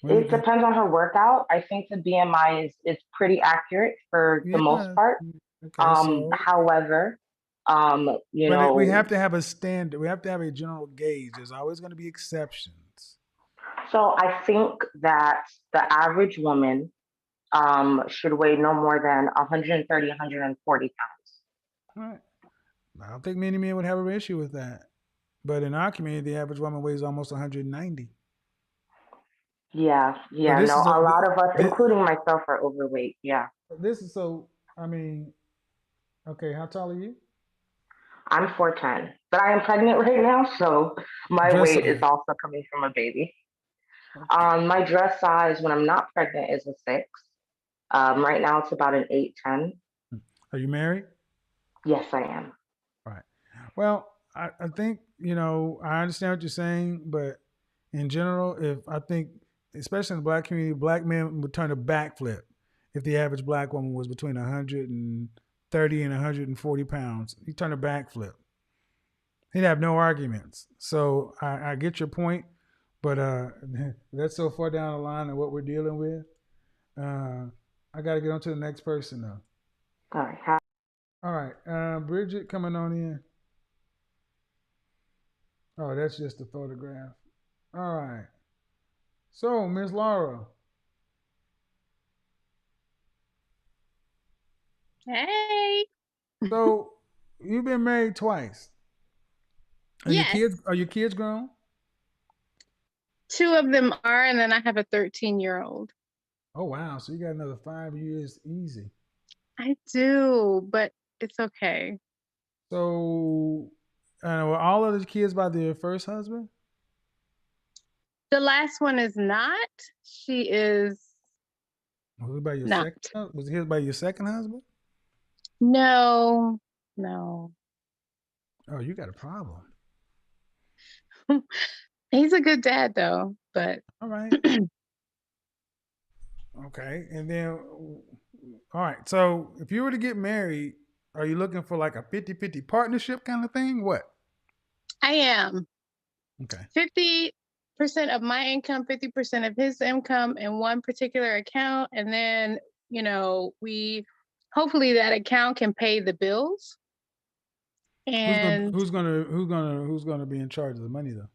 What do you It think? depends on her workout. I think the BMI is pretty accurate for the most Yeah. part. Okay. So, However, but we have to have a standard. We have to have a general gauge. There's always going to be exceptions. so I think that the average woman should weigh no more than 130, 140 pounds. All right. I don't think many men would have an issue with that. But in our community, the average woman weighs almost 190. Yeah, So this no, is a lot of us, including myself, are overweight. Yeah. this is so. I mean, okay. How tall are you? I'm 4'10", but I am pregnant right now, so my Dress weight is size. also coming from a baby. My dress size when I'm not pregnant is a 6. Right now it's about an 8'10". Are you married? Yes, I am. Right. Well, I think, I understand what you're saying, but in general, I think, especially in the black community, black men would turn a backflip if the average black woman was between 130 and 140 pounds. He'd turn a backflip. He'd have no arguments. So I get your point, but that's so far down the line of what we're dealing with. I got to get on to the next person, though. All right. All right. Bridget coming on in. Oh, that's just a photograph. All right. So, Miss Laura. Hey. So, you've been married twice. Yes. Are your kids grown? 2 of them are, and then I have a 13-year-old. Oh, wow. So you got another 5 years easy. I do, but it's okay. So, were all of the kids by their first husband? The last one is not. She is Was it by your not. second? Was it by your second husband? No. Oh, you got a problem. He's a good dad, though. But all right. Okay, and then all right. So, if you were to get married, are you looking for like a 50-50 partnership kind of thing? What? I am. Okay. 50% of my income, 50% of his income in one particular account, and then we hopefully that account can pay the bills. And who's gonna be in charge of the money though?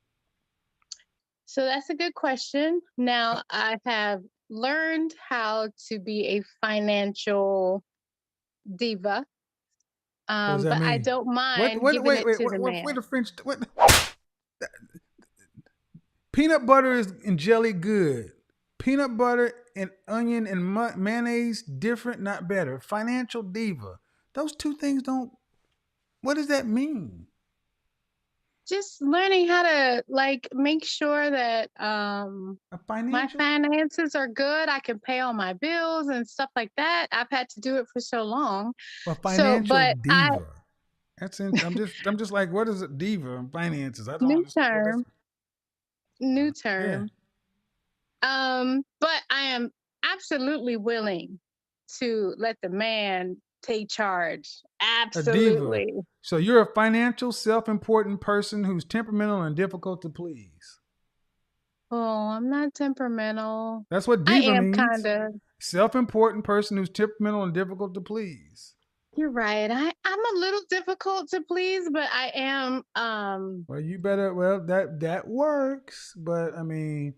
So that's a good question. Now I have learned how to be a financial diva, What does that but mean? I don't mind Wait, giving it to the man. Wait, French. Peanut butter and jelly good. Peanut butter and onion and mayonnaise different, not better. Financial diva. Those two things don't. What does that mean? Just learning how to make sure that my finances are good. I can pay all my bills and stuff like that. I've had to do it for so long. A financial diva. I'm just like, what is a diva in finances? I don't understand. New term. Yeah. But I am absolutely willing to let the man take charge. Absolutely. A diva. So you're a financial, self-important person who's temperamental and difficult to please. Oh, I'm not temperamental. That's what diva means. I am kind of. Self-important person who's temperamental and difficult to please. You're right. I'm a little difficult to please, but I am. Well, you better. Well, that works, but I mean,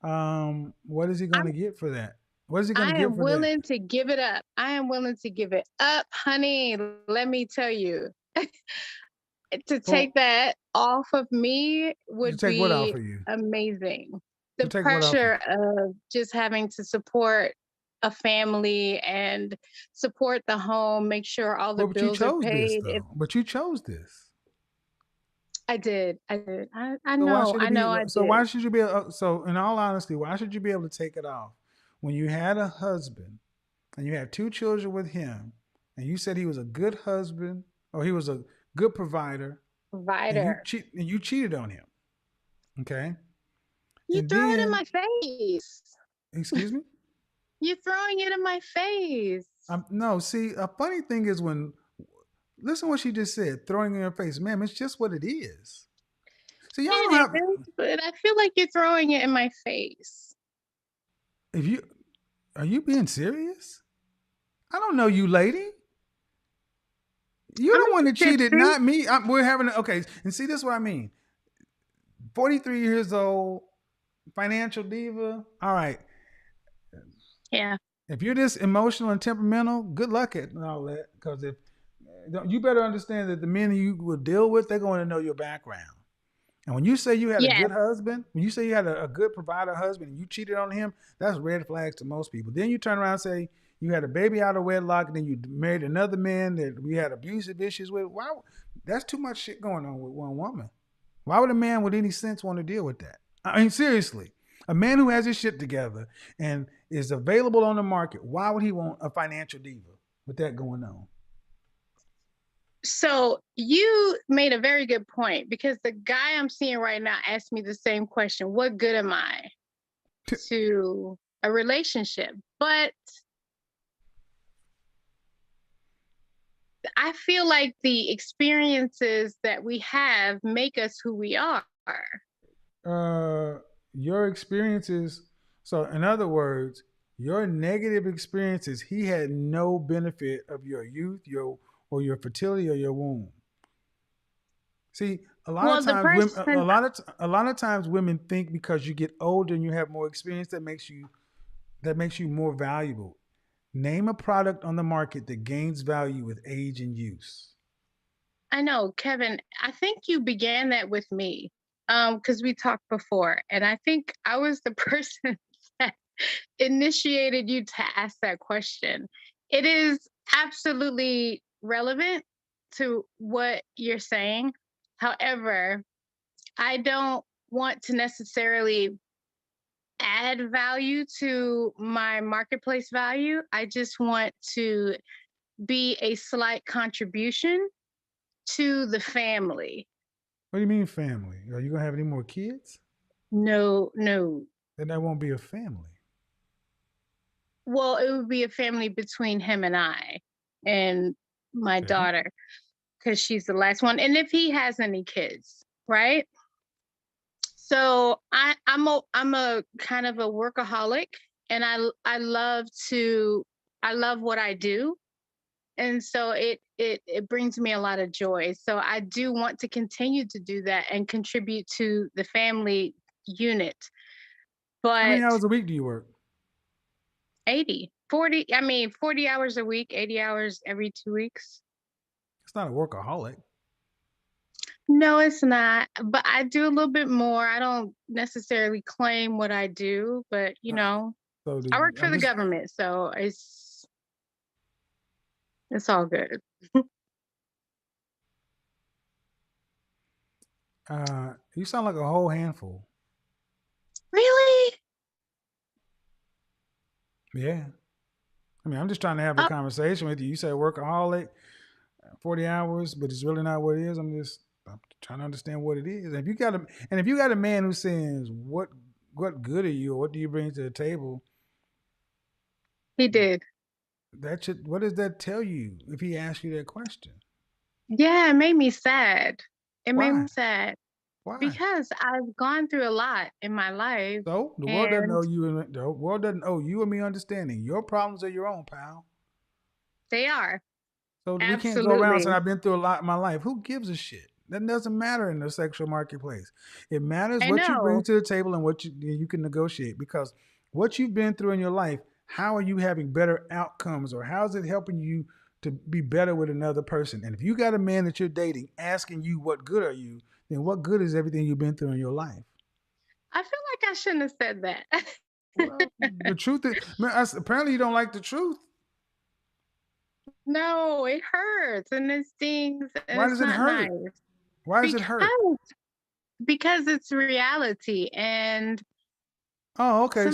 what is he going to get for that? What is he going to get for that? I am willing to give it up. I am willing to give it up, honey. Let me tell you, to take that off of me would be what off of you? Amazing. The pressure of just having to support a family and support the home, make sure all the bills are paid. But you chose this. I did. I know. I did. So why should you be? So in all honesty, why should you be able to take it off when you had a husband and you had 2 children with him, and you said he was a good husband or he was a good provider? And you cheated on him. Okay. You throw it in my face. Excuse me? You're throwing it in my face. No, see, a funny thing is when Listen what she just said, throwing in your face. Ma'am, it's just what it is. So y'all don't It have, is, but I feel like you're throwing it in my face. are you being serious? I don't know you, lady. You're the one that cheated, not me. We're having, okay. And see, this is what I mean. 43 years old, financial diva. All right. Yeah. If you're this emotional and temperamental, good luck at all that. Because if you better understand that the men you will deal with, they're going to know your background. And when you say you had a good husband, when you say you had a good provider husband and you cheated on him, that's red flags to most people. Then you turn around and say you had a baby out of wedlock and then you married another man that we had abusive issues with. Why? That's too much shit going on with one woman. Why would a man with any sense want to deal with that? I mean, seriously, a man who has his shit together and is available on the market, why would he want a financial diva with that going on? So you made a very good point, because the guy I'm seeing right now asked me the same question. What good am I to a relationship? But I feel like the experiences that we have make us who we are. Your experiences, so in other words, your negative experiences, he had no benefit of your youth, your fertility or your womb. See, a lot of times women think because you get older and you have more experience that makes you more valuable. Name a product on the market that gains value with age and use. I know, Kevin, I think you began that with me, because we talked before, and I think I was the person that initiated you to ask that question. It is absolutely relevant to what you're saying. However, I don't want to necessarily add value to my marketplace value. I just want to be a slight contribution to the family. What do you mean family? Are you gonna have any more kids? No. Then that won't be a family. Well, it would be a family between him and I and my daughter, because she's the last one. And if he has any kids, right? So I'm a kind of a workaholic, and I love what I do. And so it brings me a lot of joy. So I do want to continue to do that and contribute to the family unit. But how many hours a week do you work? 40 hours a week, 80 hours every 2 weeks. It's not a workaholic. No, it's not. But I do a little bit more. I don't necessarily claim what I do, but I work for the government, so it's all good. You sound like a whole handful. Really? Yeah. I mean, I'm just trying to have a conversation with you. You say workaholic, 40 hours, but it's really not what it is. I'm trying to understand what it is. And if you got a man who says, what good are you, or what do you bring to the table? He did. What does that tell you if he asks you that question? Yeah, it made me sad. It Why? made me sad. Why? Because I've gone through a lot in my life. So the world doesn't owe you. The world doesn't owe you and me understanding. Your problems are your own, pal. They are. So we can't go around saying I've been through a lot in my life. Who gives a shit? That doesn't matter in the sexual marketplace. It matters what you bring to the table and what you can negotiate. Because what you've been through in your life, how are you having better outcomes, or how is it helping you to be better with another person? And if you got a man that you're dating asking you what good are you, then what good is everything you've been through in your life? I feel like I shouldn't have said that. Well, the truth is, apparently you don't like the truth. No, it hurts and it stings. And Why does it hurt? Nice. Why does it hurt? Because it's reality. And okay.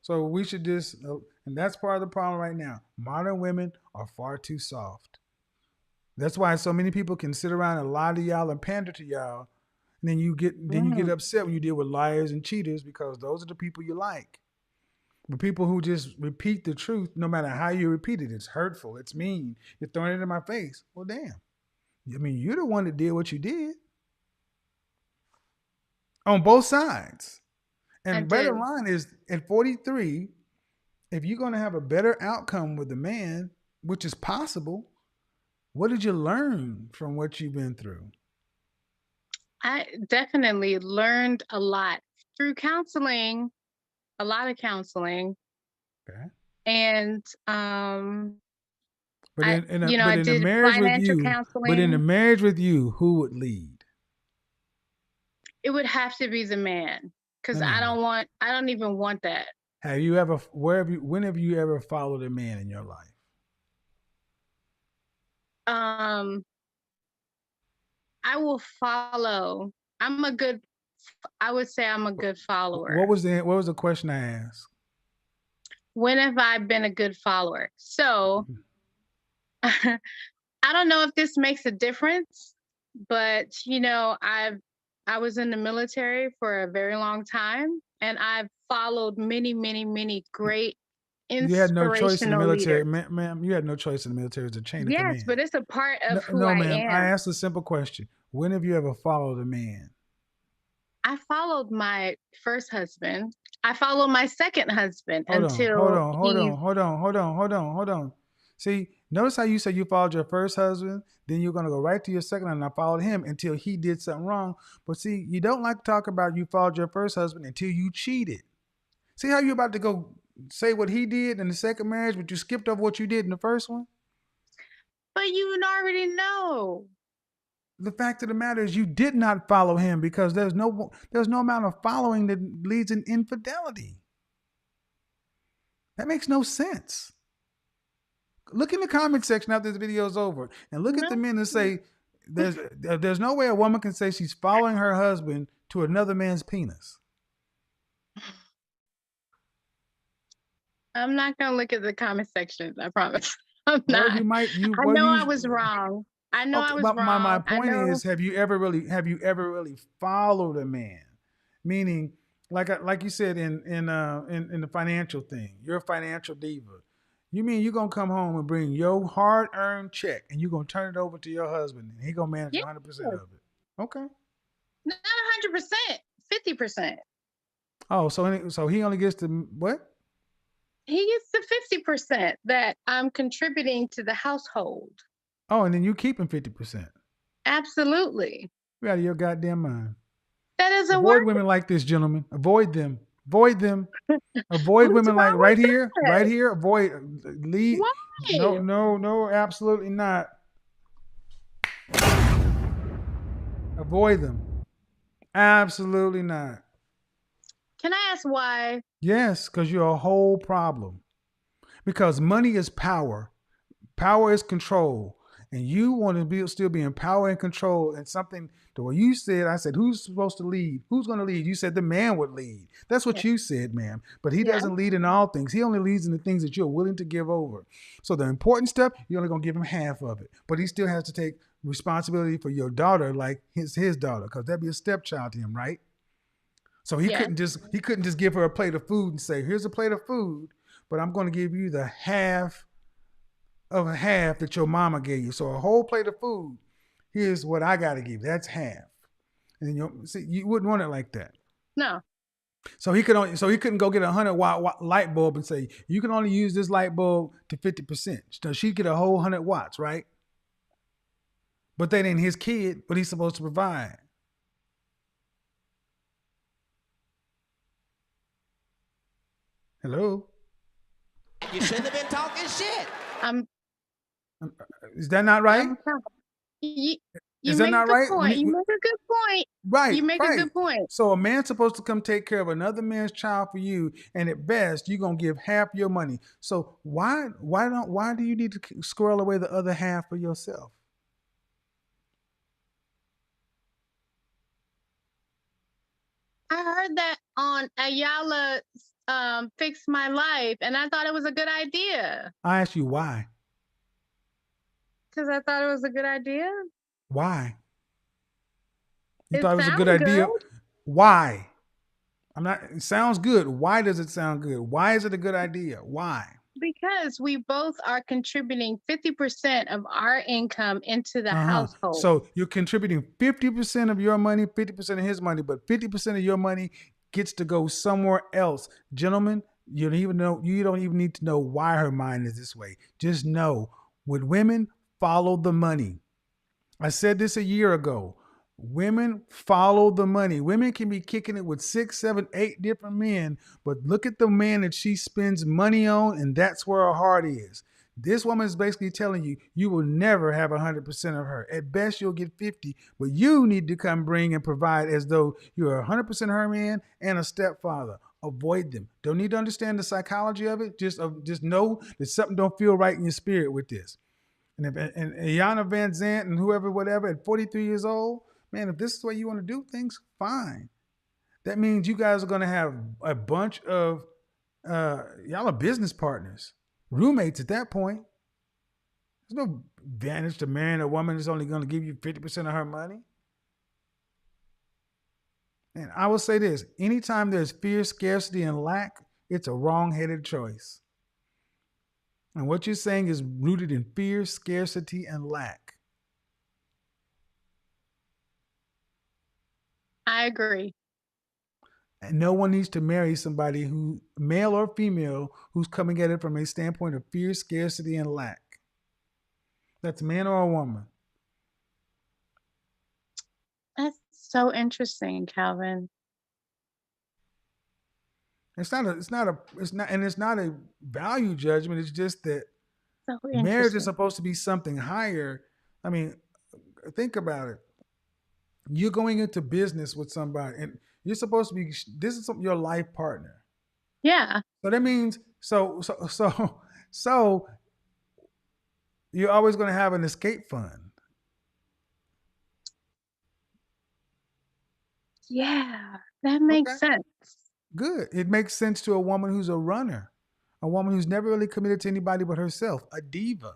So we should just, and that's part of the problem right now. Modern women are far too soft. That's why so many people can sit around and lie to y'all and pander to y'all, and then you get upset when you deal with liars and cheaters, because those are the people you like. But people who just repeat the truth, no matter how you repeat it, it's hurtful, it's mean, you're throwing it in my face. Well, damn. I mean, you're the one that did what you did on both sides. And better line is at 43, if you're going to have a better outcome with a man, which is possible, what did you learn from what you've been through? I definitely learned a lot through counseling, a lot of counseling. Okay. And But in I the did marriage with financial you, counseling. but in the marriage with you, who would lead? It would have to be the man, because No. I don't even want that. Have you ever, when have you ever followed a man in your life? I will follow. I would say I'm a good follower. What was the question I asked? When have I been a good follower? So I don't know if this makes a difference, but I was in the military for a very long time, and I've followed many, many, many great inspirational You had no choice in the military, leaders. ma'am. You had no choice in the military. It's a chain of Yes, command. but it's a part of who no, I ma'am. am. I asked a simple question. When have you ever followed a man? I followed my first husband. I followed my second husband Hold on. See, notice how you said you followed your first husband, then you're going to go right to your second, and I followed him until he did something wrong. But see, you don't like to talk about you followed your first husband until you cheated. See how you're about to go say what he did in the second marriage, but you skipped over what you did in the first one? But you would already know. The fact of the matter is you did not follow him because there's no amount of following that leads in infidelity. That makes no sense. Look in the comment section after this video is over and look at the men and say, there's no way a woman can say she's following her husband to another man's penis. I'm not going to look at the comment section. I promise. I'm not. Well, I was wrong. I know I was wrong. My point is, have you ever really followed a man? Meaning, like you said in the financial thing, you're a financial diva. You mean you're gonna come home and bring your hard-earned check and you're gonna turn it over to your husband and he's gonna manage 100% of it? Okay. Not 100%, 50%. Oh, so he only gets to what? He gets the 50% that I'm contributing to the household. Oh, and then you keeping 50%. Absolutely. You're out of your goddamn mind. That doesn't Avoid work. women like this, gentlemen. Avoid them. Avoid them. Avoid women like right here. Avoid. Leave. Why? No, absolutely not. Avoid them. Absolutely not. Can I ask why? Yes, because you're a whole problem. Because money is power. Power is control. And you want to still be in power and control. And something, the way you said, I said, who's supposed to lead? Who's going to lead? You said the man would lead. That's what you said, ma'am. But he doesn't lead in all things. He only leads in the things that you're willing to give over. So the important stuff, you're only going to give him half of it. But he still has to take responsibility for your daughter like his daughter, because that'd be a stepchild to him, right? So he couldn't just give her a plate of food and say, here's a plate of food, but I'm going to give you the half of a half that your mama gave you. So a whole plate of food, here's what I got to give. That's half. And you wouldn't want it like that. No. So he couldn't go get a 100-watt light bulb and say, you can only use this light bulb to 50%. So she'd get a whole 100 watts, right? But that ain't his kid, but he's supposed to provide. Hello? You shouldn't have been talking shit. Is that not right? Is that not right? You make a good point. Right. You make a good point. So a man's supposed to come take care of another man's child for you, and at best, you're gonna give half your money. So why do you need to squirrel away the other half for yourself? I heard that on Ayala Fix My Life, and I thought it was a good idea. I asked you why. Because I thought it was a good idea. Why? You thought it was a good idea? Why? It sounds good. Why does it sound good? Why is it a good idea? Why? Because we both are contributing 50% of our income into the household. So you're contributing 50% of your money, 50% of his money, but 50% of your money gets to go somewhere else. Gentlemen, you don't even need to know why her mind is this way. Just know, with women, follow the money. I said this a year ago. Women follow the money. Women can be kicking it with 6, 7, 8 different men, but look at the man that she spends money on, and that's where her heart is. This woman is basically telling you, you will never have 100% of her. At best, you'll get 50, but you need to come bring and provide as though you're 100% her man and a stepfather. Avoid them. Don't need to understand the psychology of it. Just know that something don't feel right in your spirit with this. And Iyanla Vanzant and whoever, whatever, at 43 years old, man, if this is the way you want to do things, fine. That means you guys are going to have a bunch of, y'all are business partners, roommates at that point. There's no advantage to marrying a woman that's only going to give you 50% of her money. And I will say this, anytime there's fear, scarcity, and lack, it's a wrong-headed choice. And what you're saying is rooted in fear, scarcity, and lack. I agree. And no one needs to marry somebody who, male or female, who's coming at it from a standpoint of fear, scarcity, and lack. That's a man or a woman. That's so interesting, Calvin. It's not a value judgment. It's just that So marriage is supposed to be something higher. I mean, think about it. You're going into business with somebody, and you're supposed to be. This is your life partner. Yeah. So that means so you're always going to have an escape fund. Yeah, that makes sense. Good. It makes sense to a woman who's a runner, a woman who's never really committed to anybody but herself, a diva.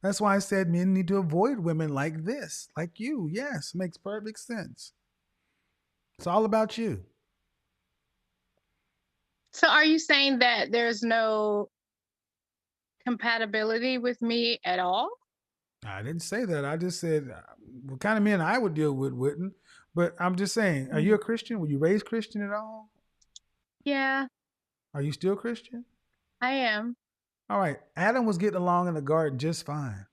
That's why I said men need to avoid women like this, like you. Yes, makes perfect sense. It's all about you. So are you saying that there's no compatibility with me at all? I didn't say that. I just said what kind of men I would deal with wouldn't. But I'm just saying, are you a Christian? Were you raised Christian at all? Yeah, Are you still Christian? I am. All right. Adam was getting along in the garden just fine.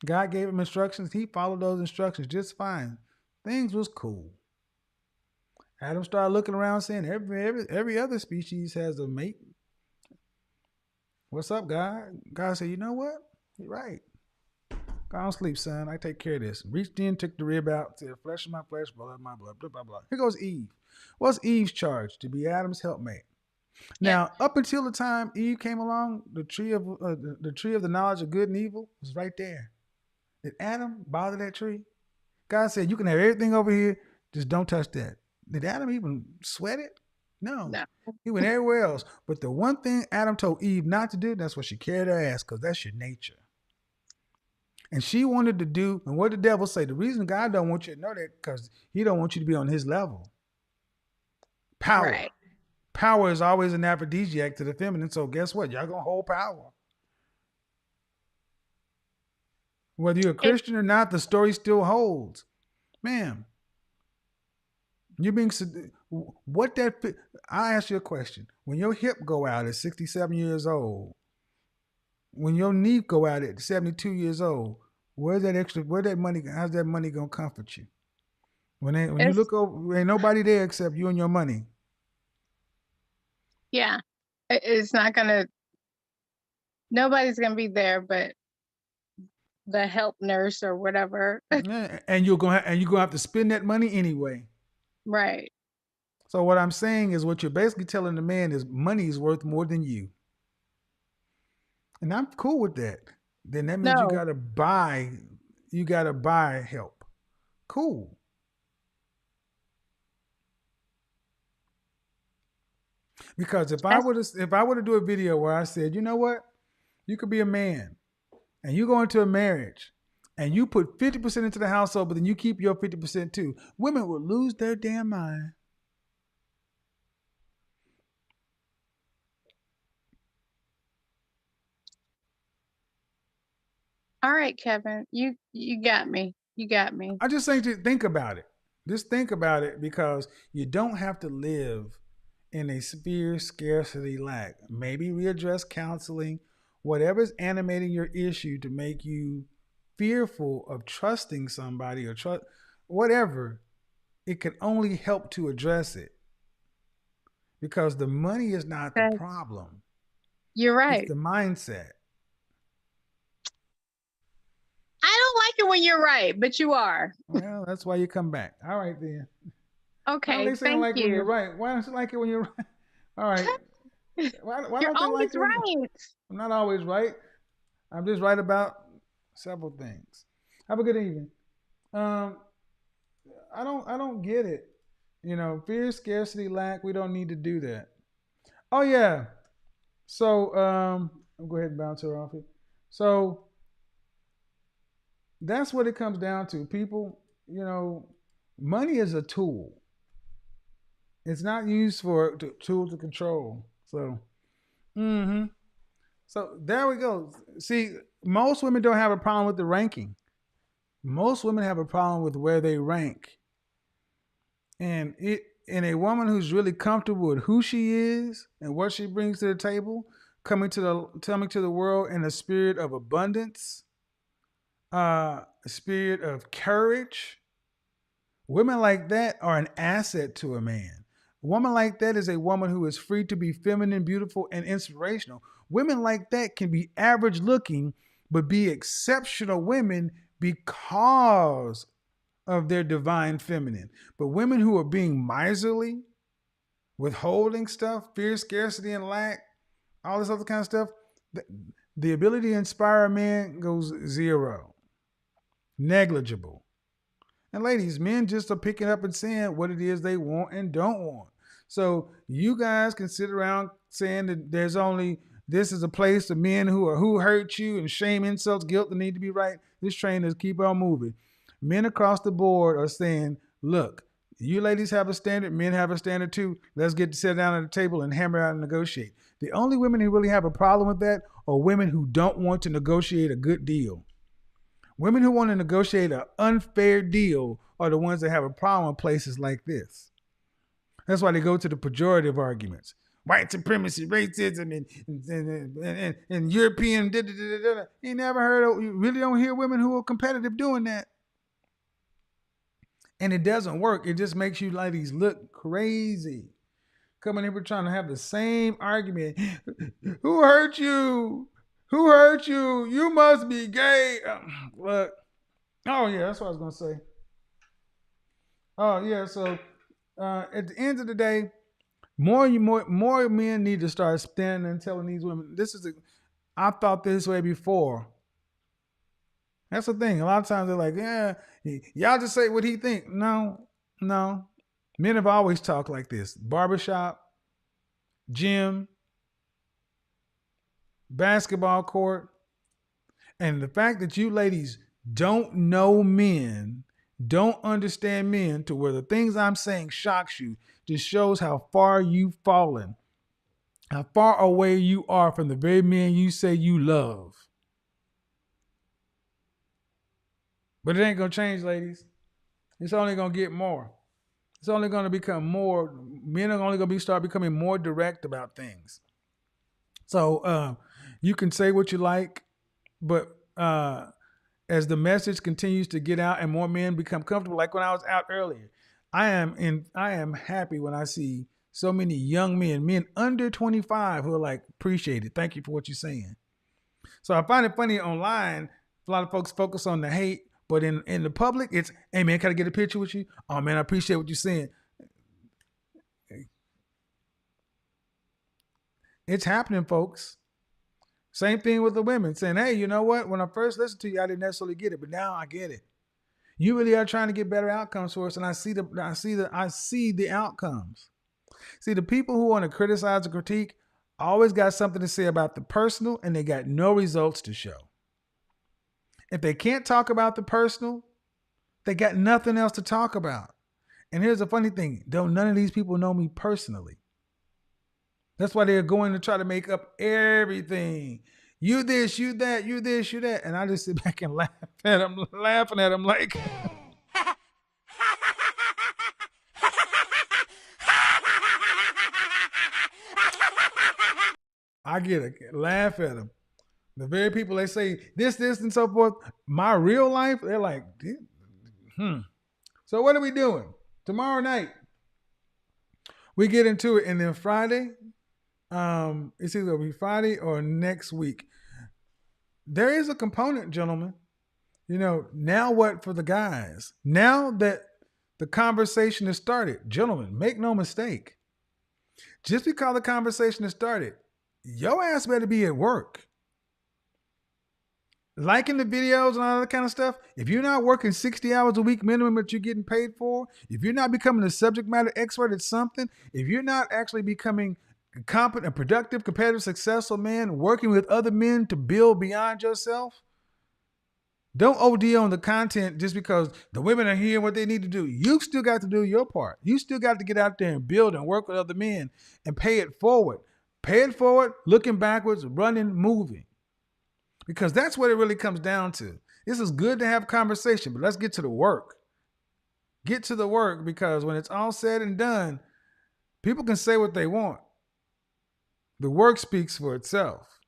God gave him instructions. He followed those instructions just fine. Things was cool. Adam started looking around saying every other species has a mate. What's up, God? God said, you know what? You're right. Go on sleep, son. I take care of this. Reached in, took the rib out, said, flesh of my flesh, blood of my blood, blah, blah, blah. Here goes Eve. What's Eve's charge? To be Adam's helpmate. Now, up until the time Eve came along, the tree of the knowledge of good and evil was right there. Did Adam bother that tree? God said, you can have everything over here, just don't touch that. Did Adam even sweat it? No. He went everywhere else. But the one thing Adam told Eve not to do, that's what she carried her ass, because that's your nature. And she wanted to do, and what did the devil say? The reason God don't want you to know that, because he don't want you to be on his level. Power. Right. Power is always an aphrodisiac to the feminine, so guess what? Y'all gonna hold power. Whether you're a Christian or not, the story still holds. Ma'am, you're being, I ask you a question. When your hip go out at 67 years old, when your knee go out at 72 years old, how's that money gonna comfort you? When you look over, ain't nobody there except you and your money. Yeah, nobody's gonna be there but the help nurse or whatever. And you're gonna have to spend that money anyway. Right. So what I'm saying is, what you're basically telling the man is money is worth more than you. And I'm cool with that. Then that means you gotta buy help. Cool. Because if I were to do a video where I said, you know what, you could be a man and you go into a marriage and you put 50% into the household, but then you keep your 50% too, women would lose their damn mind. All right, Kevin, you got me. You got me. I just think to think about it. Just think about it because you don't have to live in a severe scarcity lack. Maybe readdress counseling, whatever's animating your issue to make you fearful of trusting somebody or trust whatever. It can only help to address it because the money is not the problem. You're right. It's the mindset. I don't like it when you're right, but you are. Well, that's why you come back. All right, then. Okay, At least they don't like thank when you're you. right. Why don't you like it when you're right? All right. Why You're don't they like always it when right. I'm not always right. I'm just right about several things. Have a good evening. I don't get it. You know, fear, scarcity, lack. We don't need to do that. Oh yeah. So I'll go ahead and bounce her off here. So that's what it comes down to. People, you know, money is a tool. It's not used for a tool to control. So, so there we go. See, most women don't have a problem with the ranking. Most women have a problem with where they rank. And a woman who's really comfortable with who she is and what she brings to the table, coming to the world in a spirit of abundance, a spirit of courage. Women like that are an asset to a man. A woman like that is a woman who is free to be feminine, beautiful, and inspirational. Women like that can be average looking, but be exceptional women because of their divine feminine. But women who are being miserly, withholding stuff, fear, scarcity, and lack, all this other kind of stuff, the ability to inspire a man goes zero, negligible. And ladies, men just are picking up and saying what it is they want and don't want. So you guys can sit around saying that this is a place of men who hurt you and shame, insults, guilt that need to be right. This train is keep on moving. Men across the board are saying, look, you ladies have a standard, men have a standard too. Let's get to sit down at the table and hammer out and negotiate. The only women who really have a problem with that are women who don't want to negotiate a good deal. Women who want to negotiate an unfair deal are the ones that have a problem in places like this. That's why they go to the pejorative arguments. White supremacy, racism, and European. You never heard of, you really don't hear women who are competitive doing that. And it doesn't work. It just makes you ladies look crazy. Coming here trying to have the same argument. Who hurt you? Who hurt you? You must be gay. Look. Oh, yeah, that's what I was going to say. Oh, yeah, so at the end of the day, more men need to start standing and telling these women, I thought this way before. That's the thing. A lot of times they're like, yeah, y'all just say what he think. No. Men have always talked like this. Barbershop, gym, basketball court. And the fact that you ladies don't know men, don't understand men to where the things I'm saying shocks you, just shows how far you've fallen, how far away you are from the very men you say you love. But it ain't going to change, ladies. It's only going to get more. It's only going to become more. Men are only going to start becoming more direct about things. So you can say what you like, but as the message continues to get out and more men become comfortable, like when I was out earlier, I am happy when I see so many young men under 25 who are like, appreciate it. Thank you for what you're saying. So I find it funny online. A lot of folks focus on the hate. But in the public, it's, hey, man, can I get a picture with you? Oh, man, I appreciate what you're saying. It's happening, folks. Same thing with the women saying, hey, you know what? When I first listened to you, I didn't necessarily get it, but now I get it. You really are trying to get better outcomes for us, and I see the outcomes. See, the people who want to criticize and critique always got something to say about the personal, and they got no results to show. If they can't talk about the personal, they got nothing else to talk about. And here's the funny thing. None of these people know me personally. That's why they're going to try to make up everything. You this, you that, you this, you that. And I just sit back and laugh at him, laughing at him like, I get a laugh at them. The very people they say this, and so forth, my real life, they're like, So what are we doing? Tomorrow night, we get into it, and then Friday, it's either gonna be Friday or next week. There is a component, gentlemen. You know, now what for the guys? Now that the conversation has started, gentlemen, make no mistake. Just because the conversation has started, your ass better be at work. Liking the videos and all that kind of stuff. If you're not working 60 hours a week minimum that you're getting paid for, if you're not becoming a subject matter expert at something, if you're not actually becoming a competent, productive, competitive, successful man, working with other men to build beyond yourself, don't OD on the content just because the women are hearing what they need to do. You still got to do your part. You still got to get out there and build and work with other men and pay it forward. Pay it forward, looking backwards, running, moving. Because that's what it really comes down to. This is good to have conversation, but let's get to the work. Get to the work, because when it's all said and done, people can say what they want. The work speaks for itself.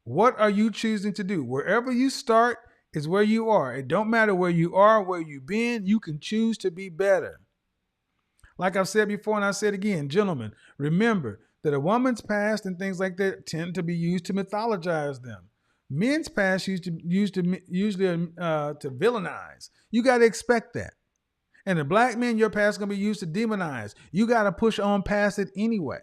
What are you choosing to do? Wherever you start is where you are. It don't matter where you are, where you've been, you can choose to be better. Like I've said before, and I said again, gentlemen, remember that a woman's past and things like that tend to be used to mythologize them. Men's past usually to villainize. You got to expect that. And the black men, your past is going to be used to demonize. You got to push on past it anyway.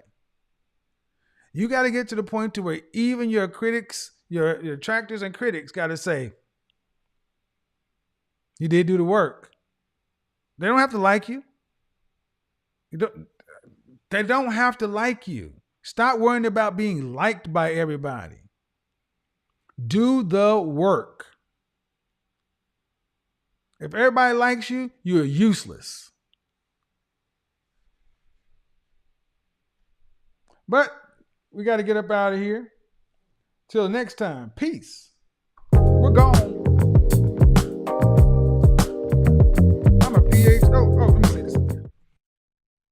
You got to get to the point to where even your critics, your detractors and critics got to say, you did do the work. They don't have to like you. They don't have to like you. Stop worrying about being liked by everybody. Do the work. If everybody likes you, you're useless. But we got to get up out of here. Till next time. Peace. We're gone. I'm a PhD. Let me say this again.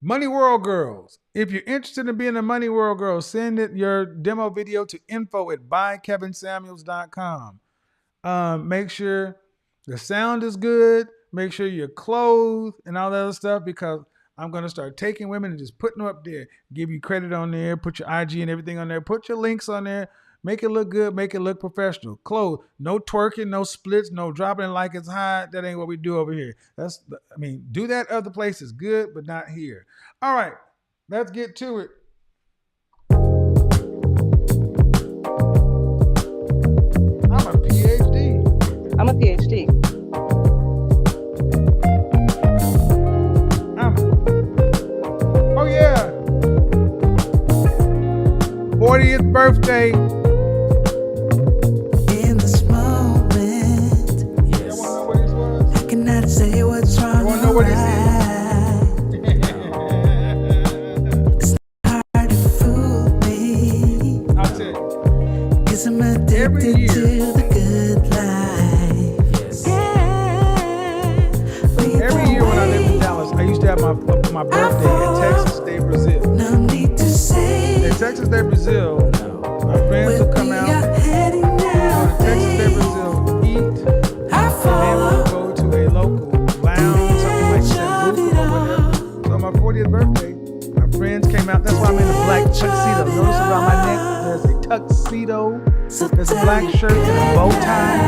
Money World Girls. If you're interested in being a Money World Girl, send your demo video to info@buykevinsamuels.com. Make sure the sound is good. Make sure you're clothed and all that other stuff, because I'm going to start taking women and just putting them up there. Give you credit on there. Put your IG and everything on there. Put your links on there. Make it look good. Make it look professional. Clothes. No twerking, no splits, no dropping it like it's hot. That ain't what we do over here. Do that other places. Good, but not here. All right. Let's get to it. I'm a PhD. I'm a PhD. Oh yeah. 40th birthday. In this moment, yes. I cannot say what's wrong. You want to know what this is? I'm addicted to the good life. Yes. Yeah. Every year when I lived in Dallas, I used to have my birthday in Texas Day, Brazil. No need to say. In Texas Day, Brazil, my friends will come out. Go to Texas Day, Brazil, eat, and then we'll go to a local lounge, something like Sambuca or whatever. So on my 40th birthday, my friends came out. That's why I'm in a black tuxedo. Notice around my neck, there's a tuxedo. There's a black shirt and a bow tie.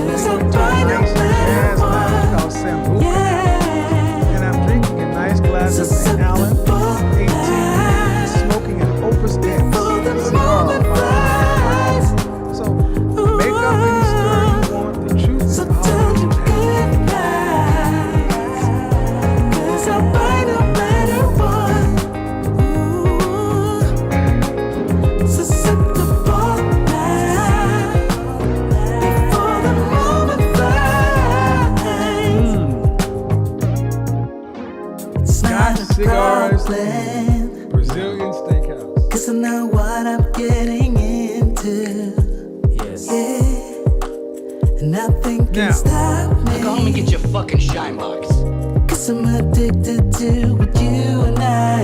We're going to a nice jazz lounge called Sambuca. And I'm drinking a nice glass of St. Allen 18, smoking an Opus X cigar. So make up any story you want. The truth is all you cigars, Brazilian steakhouse. 'Cause I know what I'm getting in. Now, Go home and get your fucking shine box. Cause I'm addicted to what you and I